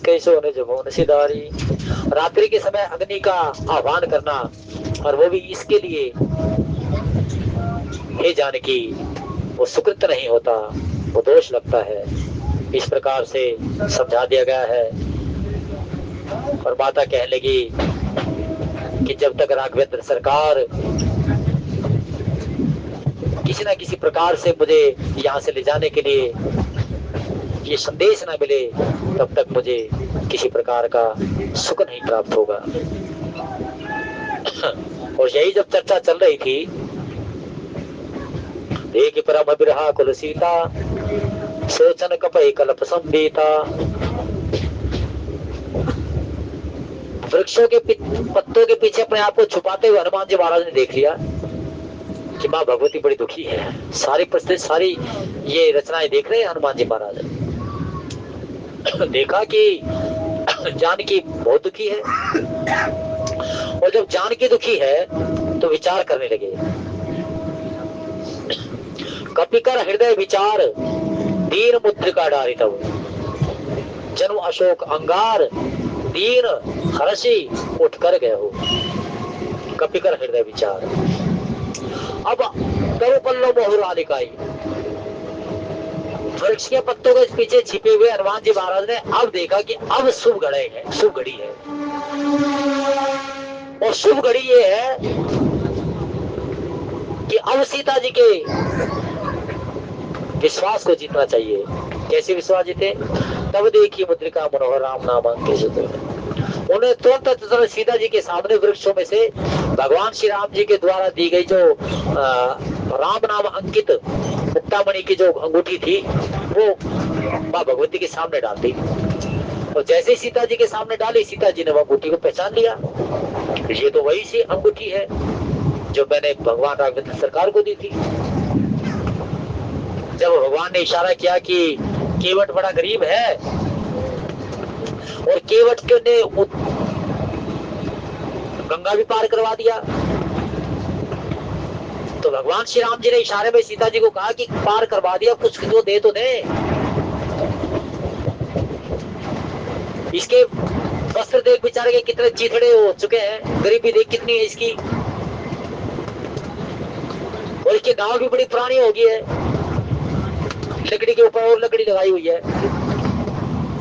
कैसो निज भवन सिधारी। रात्रि के समय अग्नि का आह्वान करना, और वो भी इसके लिए हे जानकी, वो सुकृत नहीं होता, वो दोष लगता है। इस प्रकार से समझा दिया गया है। और माता कहने लगी कि जब तक राघवेंद्र सरकार किसी ना किसी प्रकार से मुझे यहाँ से ले जाने के लिए ये संदेश ना मिले, तब तक मुझे किसी प्रकार का सुख नहीं प्राप्त होगा। और यही जब चर्चा चल रही थी, एक परम विरहा कुल सीता, सोचन कपय कल्प संबीता। वृक्षों के पत्तों के पीछे अपने आप को छुपाते हुए हनुमान जी महाराज ने देख लिया कि माँ भगवती बड़ी दुखी है। सारी परिस्थिति, सारी ये रचनाएं देख रहे हैं हनुमान जी महाराज। देखा कि जानकी बहुत दुखी है, और जब जानकी दुखी है तो विचार करने लगे। कपिकर हृदय विचार, दीन मुद्रिका डारित, जन्म अशोक अंगार, दीन हर्षी उठ कर गए हो। कपिकर हृदय विचार। अब तरु पल्लो बहुरालिकाई, वृक्ष के पत्तों के पीछे छिपे हुए हनुमान जी महाराज ने अब देखा कि अब शुभ घड़ी है, शुभ घड़ी है। और शुभ घड़ी ये है कि अब सीता जी के विश्वास को जीतना चाहिए। कैसे विश्वास जीते? तब देखी मुद्रिका मनोहर राम नाम उन्हें तुरंत सीता जी के सामने वृक्षों में से भगवान श्री राम जी के द्वारा दी गई जो राम नाम अंकित मुक्तामणि की जो अंगूठी थी, वो माँ भगवती के सामने डाल दी। और जैसे सीता जी के सामने डाली, सीता जी ने वो अंगूठी को पहचान लिया। ये तो वही सी अंगूठी है जो मैंने भगवान राघवेंद्र सरकार को दी थी। जब भगवान ने इशारा किया कि केवट बड़ा गरीब है और केवट ने गंगा भी पार करवा दिया, तो भगवान श्री राम जी ने इशारे में सीता जी को कहा कि पार करवा दिया, कुछ तो दे तो दे। इसके वस्त्र देख बेचारे के कितने चीथड़े हो चुके हैं, गरीबी देख कितनी है इसकी, और इसके गांव भी बड़ी पुरानी हो गई है, लकड़ी के ऊपर और लकड़ी लगाई हुई है,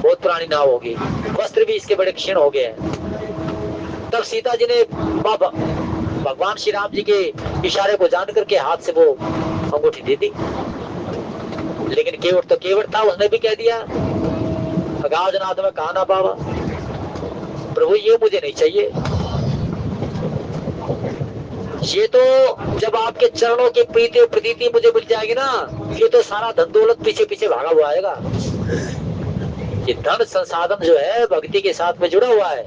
बहुत पुरानी नाव होगी, वस्त्र भी इसके बड़े क्षीण हो गए हैं। तब सीता जी ने भगवान श्री राम जी के इशारे को जान करके हाथ से वो अंगूठी दे दी। लेकिन केवट तो केवट था, उसने भी कह दिया अगाधनाथ में कहा ना बाबा, प्रभु ये मुझे नहीं चाहिए। ये तो जब आपके चरणों की प्रीति प्रतीति मुझे मिल जाएगी ना, ये तो सारा धन दौलत पीछे पीछे भागा हुआ आएगा। ये धन संसाधन जो है भक्ति के साथ में जुड़ा हुआ है।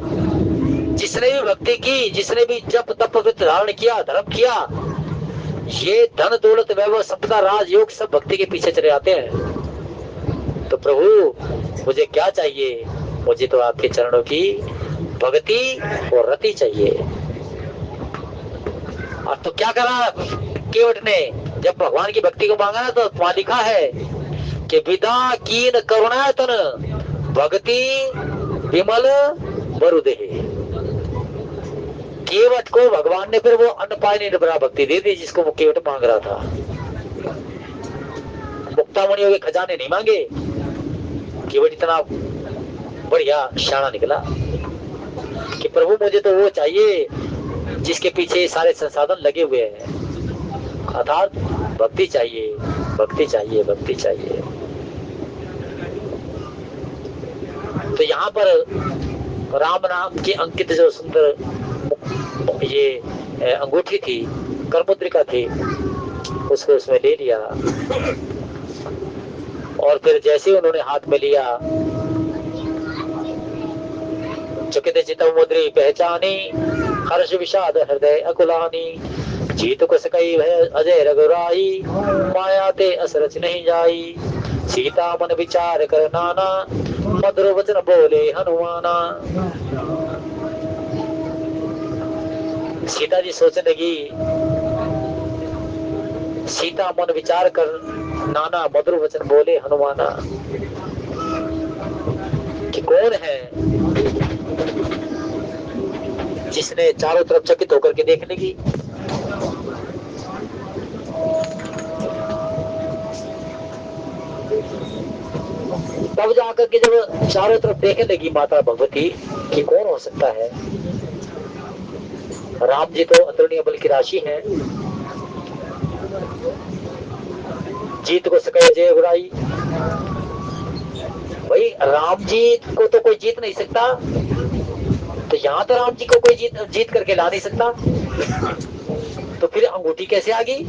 जिसने भी भक्ति की, जिसने भी जप तप व्रत धारण किया, धर्म किया, ये धन दौलत वैभव संपदा राजयोग सब भक्ति के पीछे चले आते हैं। तो प्रभु मुझे क्या चाहिए? मुझे तो आपके चरणों की भक्ति और रति चाहिए। और तो क्या करा केवट ने? जब भगवान की भक्ति को मांगा ना, तो वहां लिखा है कि विदा कीन करुणायतन भक्ति विमल मरुदेह। केवट को भगवान ने फिर वो अन्न पानी निर्भरा भक्ति दे दी जिसको वो केवट मांग रहा था। मुक्तामणियों के खजाने नहीं मांगे। केवट इतना बढ़िया शाना निकला कि प्रभु मुझे तो वो चाहिए जिसके पीछे सारे संसाधन लगे हुए हैं, अर्थात भक्ति चाहिए, भक्ति चाहिए, भक्ति चाहिए। तो यहाँ पर राम नाम की अंकित जो सुंदर ये अंगूठी थी, करमुद्रिका थी, उसको उसमें ले लिया। और फिर जैसे ही उन्होंने हाथ में लिया, चकित चित्तमुद्री पहचानी, हर्ष विषाद हृदय अकुलानी, जीत को सकई भय अजय रघुराई, माया ते असरच नहीं जाई, सीता मन विचार कर नाना, मधुर वचन बोले हनुमाना। सीता जी सोचने लगी, सीता मन विचार कर नाना, मधुर वचन बोले हनुमाना, कि कौन है जिसने चारों तरफ चकित होकर के देख लगी। तब जाकर के जब चारों तरफ देखने लगी माता भगवती कि कौन हो सकता है, राम जी तो अतुलनीय बल की राशि है, जीत को सके जय बुराई। भाई राम जी को तो कोई जीत नहीं सकता, तो यहाँ तो राम जी को कोई जीत करके ला नहीं सकता, तो फिर अंगूठी कैसे आ गई?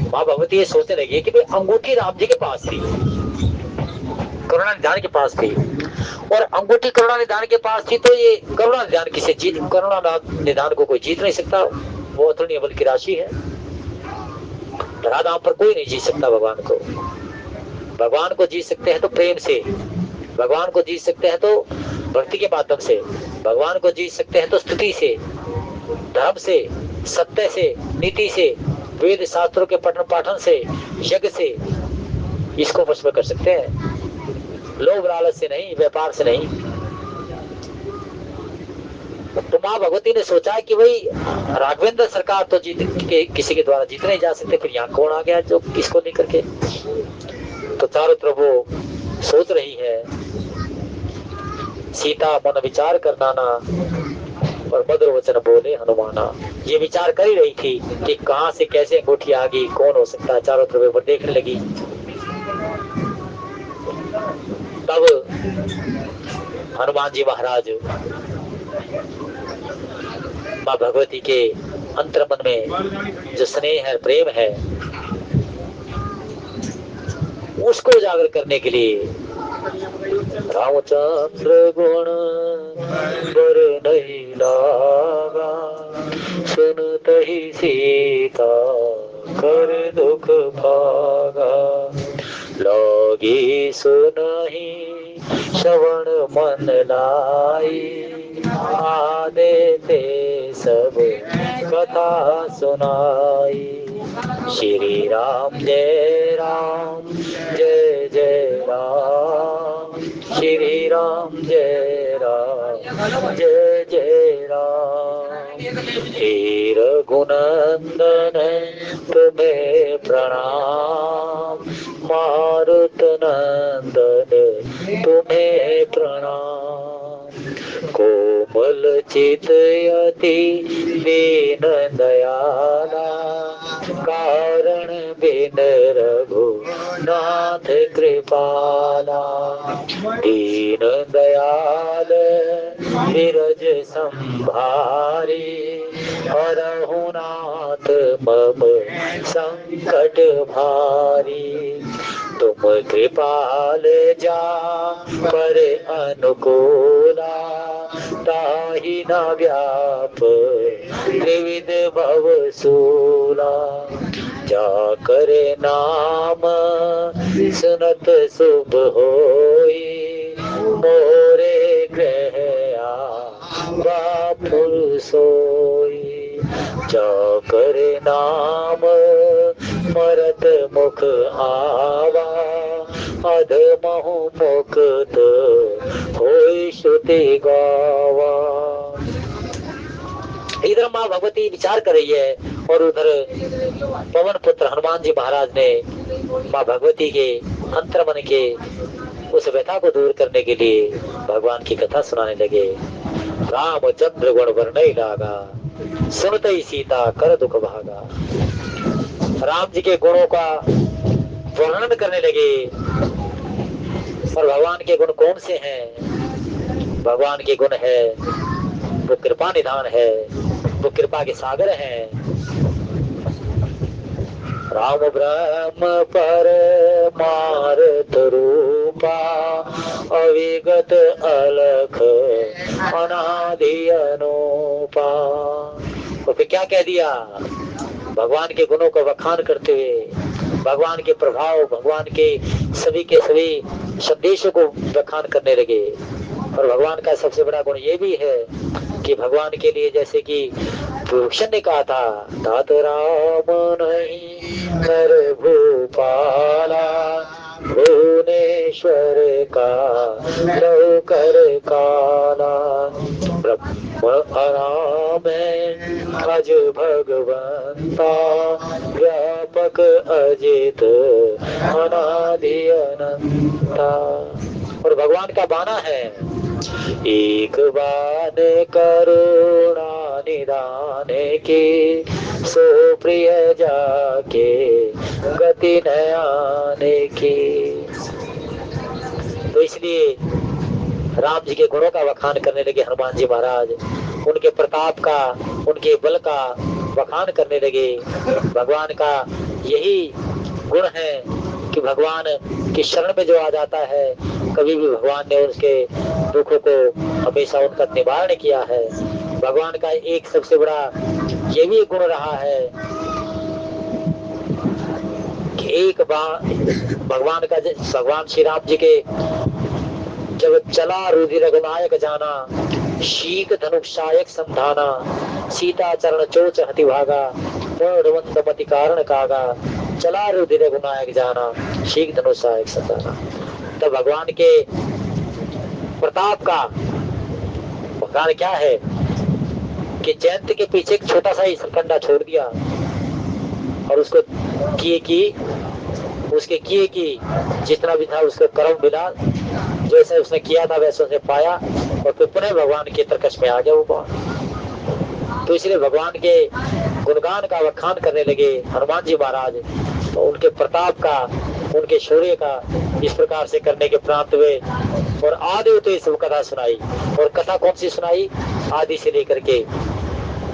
माँ भगवती ये सोचने लगी कि भाई अंगूठी राम जी के पास थी, करुणा निधान के पास थी, और अंगूठी करुणा निधान के पास थी, तो ये करुणा निधान किसे करुणा निधान को कोई जीत नहीं सकता, वो अतुलनीय बल की राशि है। धराधाम पर कोई नहीं जीत सकता भगवान को। भगवान को जीत सकते हैं तो प्रेम से, भगवान को जीत सकते हैं तो भक्ति के माध्यम से, भगवान को जीत सकते हैं तो स्तुति से, धर्म से, सत्य से, नीति से, वेद शास्त्रों के पठन पाठन से, यज्ञ से, इसको वश में कर सकते हैं, लोभ लालच से नहीं, व्यापार से नहीं। तो माँ भगवती ने सोचा कि भाई राघवेंद्र सरकार तो जीत के किसी के द्वारा जीत नहीं जा सकते, फिर यहाँ कौन आ गया जो किसको लेकर के। तो चारों तरफ वो सोच रही है, सीता मन विचार करना ना, और मधुर वचन बोले हनुमाना। ये विचार कर ही रही थी कि कहां से कैसे अंगूठी आ गई, कौन हो सकता है, चारों तरफ वो देखने लगी। तब हनुमान जी महाराज माँ भगवती के अंतर्मन में जो स्नेह है, प्रेम है, उसको उजागर करने के लिए रामचंद्र गुण बर नहीं लागा, सुनत ही सीता कर दुख भागा, लगी सुनहि श्रवण मन लाई, आदे ते सब कथा सुनाई। श्री राम जय राम जय जय राम, श्री राम जय राम जय जय राम। हे रघुनंदन तुम्हें प्रणाम, मारुत नंदन तुम्हें प्रणाम। कोमल चित यति दीन दयाला, कारण बिन रघुनाथ कृपाला। दीन दयाल विरज संभारी, हरहुनाथ मम संकट भारी। तुम कृपाल जा पर अनुकूला, ताहि न व्याप त्रिविध भव सूला। जा करे नाम सुनत शुभ होई, मोरे ग्रह बापुर सोई। जा करे नाम मरत मुख आवा, अधमहु मुक्त होई श्रुति गावा। इधर माँ भगवती विचार कर रही है, और उधर पवन पुत्र हनुमान जी महाराज ने माँ भगवती के अंतर्मन के उस व्यथा को दूर करने के लिए भगवान की कथा सुनाने लगे। रामचंद्र गुण वर्णई लागा, सुनत ही सीता कर दुख भागा। राम जी के गुणों का वर्णन करने लगे, और भगवान के गुण कौन से हैं? भगवान के गुण है वो कृपा निधान है, वो कृपा के सागर हैं। राम ब्रह्म परमार्थ रूपा, अविगत अलख अनादि अनूपा। तो फिर क्या कह दिया? भगवान के गुणों का बखान करते हुए भगवान के प्रभाव, भगवान के सभी संदेशों को बखान करने लगे। और भगवान का सबसे बड़ा गुण ये भी है कि भगवान के लिए, जैसे कि भूषण ने कहा था, तात राम नहीं कर भूपाला, भुवनेश्वर का लव कर काला। ब्रह्म आराम अज भगवंता, व्यापक अजित अनादि अनंता। और भगवान का बाना है एक बार करुणा निदान की, सो प्रिय जाके गति न आने की। तो इसलिए राम जी के गुणों का वखान करने लगे हनुमान जी महाराज, उनके प्रताप का, उनके बल का वखान करने लगे। भगवान का यही गुण है कि भगवान की शरण में जो आ जाता है, कभी भी भगवान ने उसके दुखों को हमेशा उनका निवारण किया है। भगवान का एक सबसे बड़ा ये भी गुण रहा है कि एक बार भगवान श्री राम जी के जब चला रुधिर रघुनायक जाना, शीक धनुष सायक समधाना, सीता चरण चोच हति भागा, मति कारण कागा, चला रुधिर रघुनायक जाना, शीक धनुष सायक समधाना। तो भगवान के प्रताप का भगवान क्या है कि जयंत के पीछे एक छोटा सा ही सरकंडा छोड़ दिया और उसको उसके किए की जितना भी था उसको कर्म मिला, जैसे उसने किया था वैसे उसने पाया, और फिर पुनः भगवान के तरकश में आ गया वो बात। तो इसलिए भगवान के गुणगान का वखान करने लगे हनुमान जी महाराज। तो उनके प्रताप का, उनके शौर्य का इस प्रकार से करने के प्रांत हुए और आदि तो ये सब कथा सुनाई। और कथा कौन सी सुनाई? आदि से लेकर के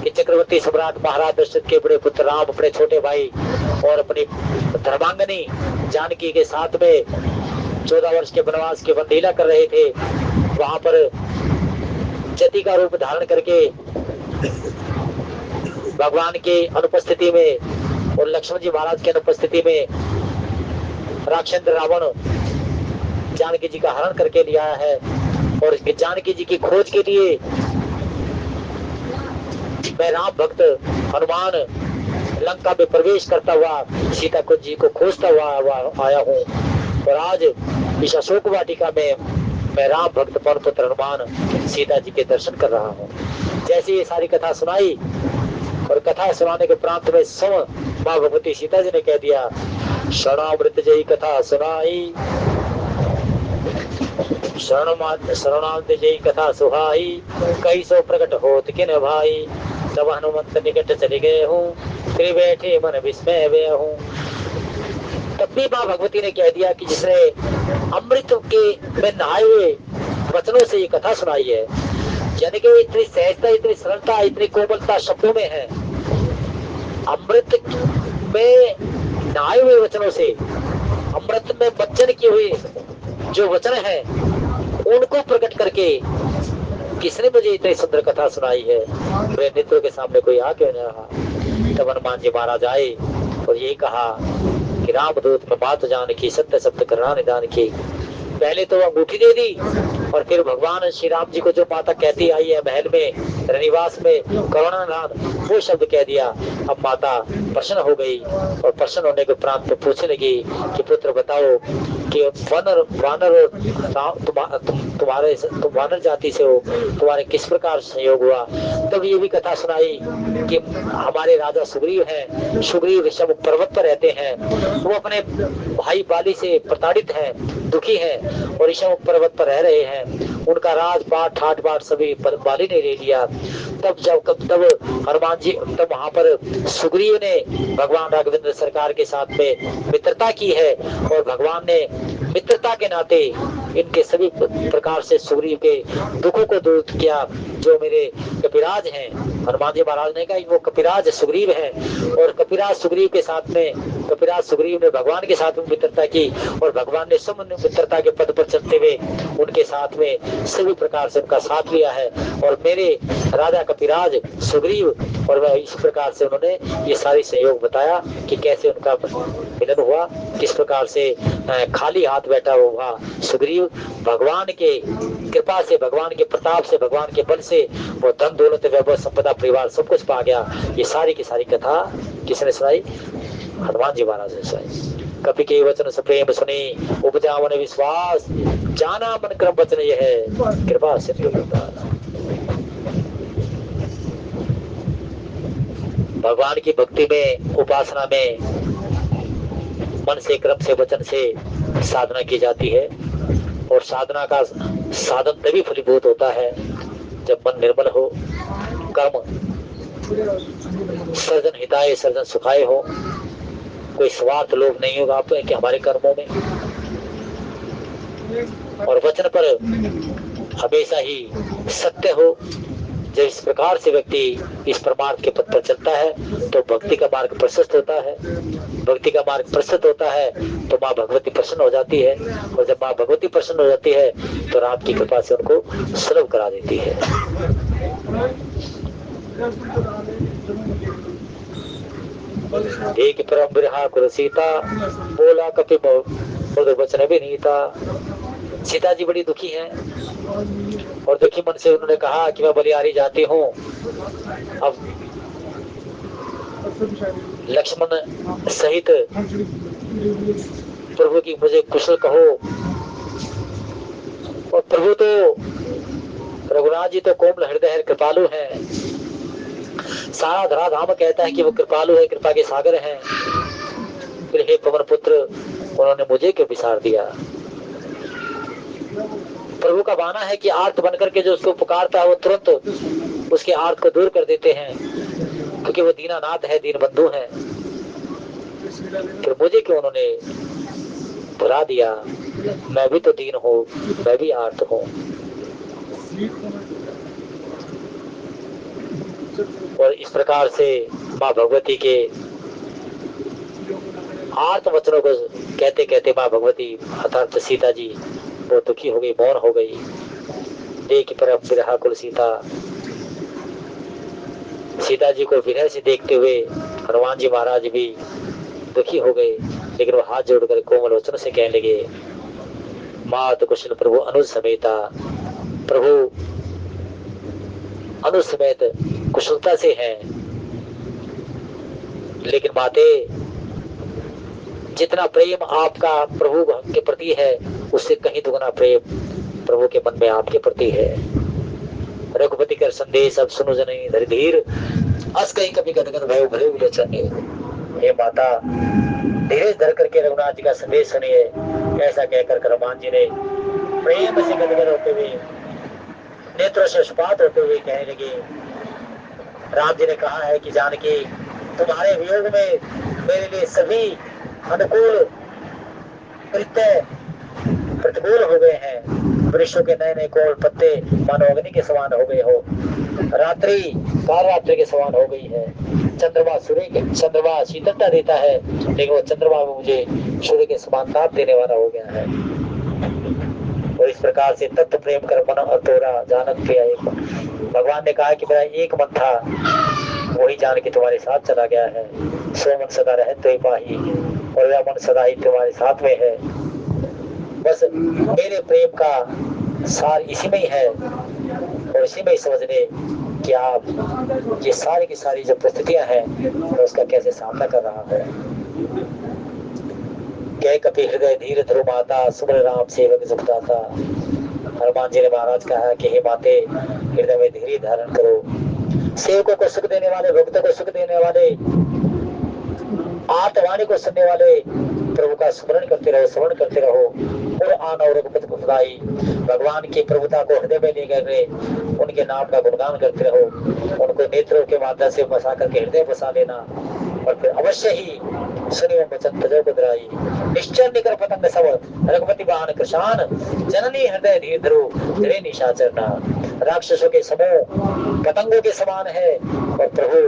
कि चक्रवर्ती सम्राट महाराज दशरथ के बड़े पुत्र राम अपने छोटे भाई और अपनी धर्मांगनी जानकी के साथ में 14 वर्ष के वनवास के वन लीला कर रहे थे। वहां पर जति का रूप धारण करके भगवान के अनुपस्थिति में और लक्ष्मण जी महाराज के अनुपस्थिति में राक्षस रावण जानकी जी का हरण करके लिया है। और जानकी जी की खोज के लिए मैं राम भक्त हनुमान लंका में प्रवेश करता हुआ सीता कुंज जी को खोजता हुआ आया हूँ। और आज इस अशोक वाटिका में मैं राम भक्त पवन पुत्र हनुमान सीता जी के दर्शन कर रहा हूँ। जैसे ये सारी कथा सुनाई और कथा सुनाने के प्रांत में सव माँ भगवती सीता जी ने कह दिया, शरणामृत जयी कथा सुनाई, शरणामृत जयी कथा सुहाई, कई सो प्रकट होत किन भाई, तब हनुमंत निकट चले गए हूँ, फिर बैठे मन विस्मय वे हूँ। तब भी माँ भगवती ने कह दिया कि जिसने अमृत के में नहाए हुए वचनों से ये कथा सुनाई है, यानी कि इतनी सहजता, इतनी सरलता, इतनी कोमलता शब्दों में है। अमृत में नहाए हुए वचनों से, अमृत में वचन किए हुए जो वचन है उनको प्रकट करके किसने मुझे इतनी सुंदर कथा सुनाई है, मेरे नेत्रों के सामने कोई आ क्यों नहीं रहा। तब हनुमान जी महाराज आए और यही कहा कि रामदूत में बात जान की, सत्य शब्द करना निदान की। पहले तो अंगूठी दे दी और फिर भगवान श्री राम जी को जो माता कहती आई है महल में रनिवास में करुणानाथ, वो शब्द कह दिया। अब माता प्रसन्न हो गई और प्रसन्न होने के उपरांत पूछने लगी कि पुत्र बताओ कि वानर तुम वानर जाति से हो, तुम्हारे किस प्रकार संयोग हुआ। तब ये भी कथा सुनाई कि हमारे राजा सुग्रीव हैं, सुग्रीव ऋषभ पर्वत पर रहते हैं, वो अपने भाई बाली से प्रताड़ित हैं, दुखी हैं और ऋषभ पर्वत पर रह रहे हैं। उनका राजपाट ठाट बाट सभी बाली ने ले लिया। तब हनुमान जी तब वहां पर सुग्रीव ने भगवान राघवेंद्र सरकार के साथ में मित्रता की है और भगवान ने मित्रता के नाते इनके सभी प्रकार से सुग्रीव के दुखों को दूर किया। जो मेरे कपिराज हैं, हनुमान जी महाराज ने कहा वो कपिराज सुग्रीव हैं और कपिराज सुग्रीव के साथ में, कपिराज सुग्रीव ने भगवान के साथ में मित्रता की और भगवान ने सब मित्रता के पद पर चलते हुए उनके साथ में सभी प्रकार से उनका साथ लिया है। और मेरे राजा कपिराज सुग्रीव और वह इस प्रकार से उन्होंने ये सारे सहयोग बताया कि कैसे उनका मिलन हुआ, किस प्रकार से खाली हाथ बैठा हुआ सुग्रीव भगवान के कृपा से, भगवान के प्रताप से, भगवान के बल से वो धन दौलत वैभव संपदा परिवार सब कुछ पा गया। ये सारी की सारी कथा किसने सुनाई? हनुमान जी महाराज ने सुनाई। कपि के वचन से प्रेम सुनी, उपजा मन विश्वास, जाना मन क्रम वचन यह है, कृपा से भगवान की भक्ति में, उपासना में मन से, क्रम से, वचन से साधना की जाती है। और साधना का साधन तभी फलीभूत होता है जब मन निर्मल हो, कर्म सर्जन हिताय सर्जन सुखाय हो, कोई स्वार्थ लोभ नहीं होगा आप कि हमारे कर्मों में, और वचन पर हमेशा ही सत्य हो। जब इस प्रकार से व्यक्ति इस परमार्थ के पथ पर चलता है तो भक्ति का मार्ग प्रशस्त होता है। भक्ति का मार्ग प्रशस्त होता है तो माँ भगवती प्रसन्न हो जाती है, और जब माँ भगवती प्रसन्न हो जाती है तो राम की कृपा से उनको सुलभ करा देती है। एक परम बिरहा कुल सीता, बोला कपि मधुर वचन विनीता। सीता जी बड़ी दुखी हैं और दुखी मन से उन्होंने कहा कि मैं बलिहारी जाती हूँ, अब लक्ष्मण सहित प्रभु की मुझे कुशल कहो। और प्रभु तो रघुनाथ जी तो कोमल हृदय है, कृपालु है। सारा धराधाम कहता है कि वो कृपालु है, कृपा के सागर हैं। फिर हे पवन पुत्र, उन्होंने मुझे क्यों विसार दिया। प्रभु का बाना है कि आर्त बनकर के जो उसको पुकारता है वो तुरंत उसके आर्त को दूर कर देते हैं, क्योंकि वो दीनानाथ है, दीन बंधु है। फिर मुझे क्यों उन्होंने भुला दिया, मैं भी तो दीन हूँ, मैं भी आर्त हूँ। और इस प्रकार से माँ भगवती के आर्त वचनों को कहते कहते माँ भगवती अर्थात सीता जी वो दुखी हो गई, मौन हो गई। देख परम बिरहा कुल सीता, सीता जी को विनय से देखते हुए हनुमान जी महाराज भी दुखी हो गए, लेकिन वो हाथ जोड़कर कोमल वचन से कहने लगे, मात कुशल प्रभु अनुज समेता। प्रभु अनुज समेत कुशलता से हैं, लेकिन माते जितना प्रेम आपका प्रभु के प्रति है उससे कहीं दुगना प्रेम प्रभु के मन में आपके प्रति है। रघुपति कर संदेश अब सुनो जननी धरि धीर, अस कहीं कभी गदगद भयो भले विलोचने। हे माता, धीरे धर करके रघुनाथ जी का संदेश सुनिए। ऐसा कहकर हनुमान जी ने प्रेम से गदगद होते हुए, नेत्रों से अश्रुपात होते हुए कहने लगे, राम जी ने कहा है कि जानकी तुम्हारे वियोग में मेरे लिए सभी अनुकूल कृत्य प्रतिकूल हो गए हैं। वृक्षों के नए नए कोमल पत्ते मानो अग्नि के समान हो गए हो, रात्रि काल रात्रि के समान हो गई है। चंद्रमा शीतलता देता है, लेकिन वो चंद्रमा में मुझे सूर्य के समान ताप देने वाला हो गया है। और इस प्रकार से तत्व प्रेम कर मन और तोरा जानत प्रिया एक। भगवान ने कहा कि मेरा एक मन था, वही जान के तुम्हारे साथ चला गया है। सो मन सदा रहे तो ही पाही, और वह मन सदा ही तुम्हारे साथ में है। बस मेरे प्रेम का सार इसी में ही है, और इसी में ही समझ ले कि आप ये सारी की सारी जो परिस्थितियां हैं तो उसका कैसे सामना कर रहा है। कह कपि हृदय धीर धरो माता, सुमर राम सेवक सुखदाता। हनुमान जी ने महाराज कहा कि हे माते, हृदय में धीरे धारण करो, सेवकों को सुख देने वाले, भक्तों को सुख देने वाले, आत्मवाणी को सुनने वाले प्रभु का स्मरण करते रहो, स्मरण करते रहो। और आन और रघुपति को खुदाई, भगवान की प्रभुता को हृदय में ले गए, उनके नाम का गुणगान करते रहो, उनको नेत्रों के माध्यम से बसा करके हृदय बसा लेना, और फिर अवश्य ही सुनियो वचन तजो बदराई। निश्चय निकर पतंग सब रघुपति वाहन कृषान, जननी हृदय धीर धरो धीरे निशाचरना। राक्षसों के समूह पतंगों के समान है, और प्रभु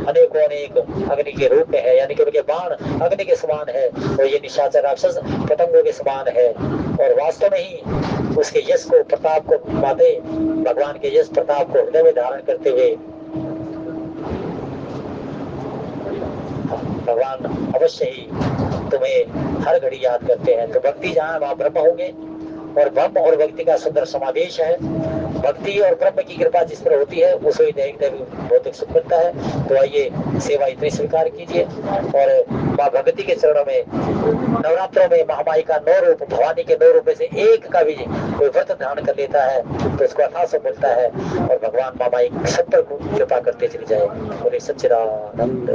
अनेकों अनेक अग्नि के रूप में है, यानी कि उनके बाण अग्नि के समान है, और ये निशाचर राक्षस पतंगों के समान है। और वास्तव में ही उसके यश को, प्रताप को पाते, भगवान के यश प्रताप को हृदय में धारण करते हुए भगवान अवश्य ही तुम्हें हर घड़ी याद करते हैं। तो भक्ति जहाँ वहाँ ब्रह्म होंगे, और ब्रह्म और भक्ति का सुंदर समावेश है। भक्ति और ब्रह्म की कृपा जिस पर होती है उसे ही दैनिक भौतिक सुख मिलता है। तो आइए सेवा इतनी स्वीकार कीजिए, और माँ भगवती के चरणों में नवरात्रों में महामाई का 9 रूप, भवानी के 9 रूप में से एक का भी कोई व्रत ध्यान कर लेता है तो इसको अथा सुख मिलता है, और भगवान महामाई सब पर कृपा करते चली जाए। और सच्चिदानंद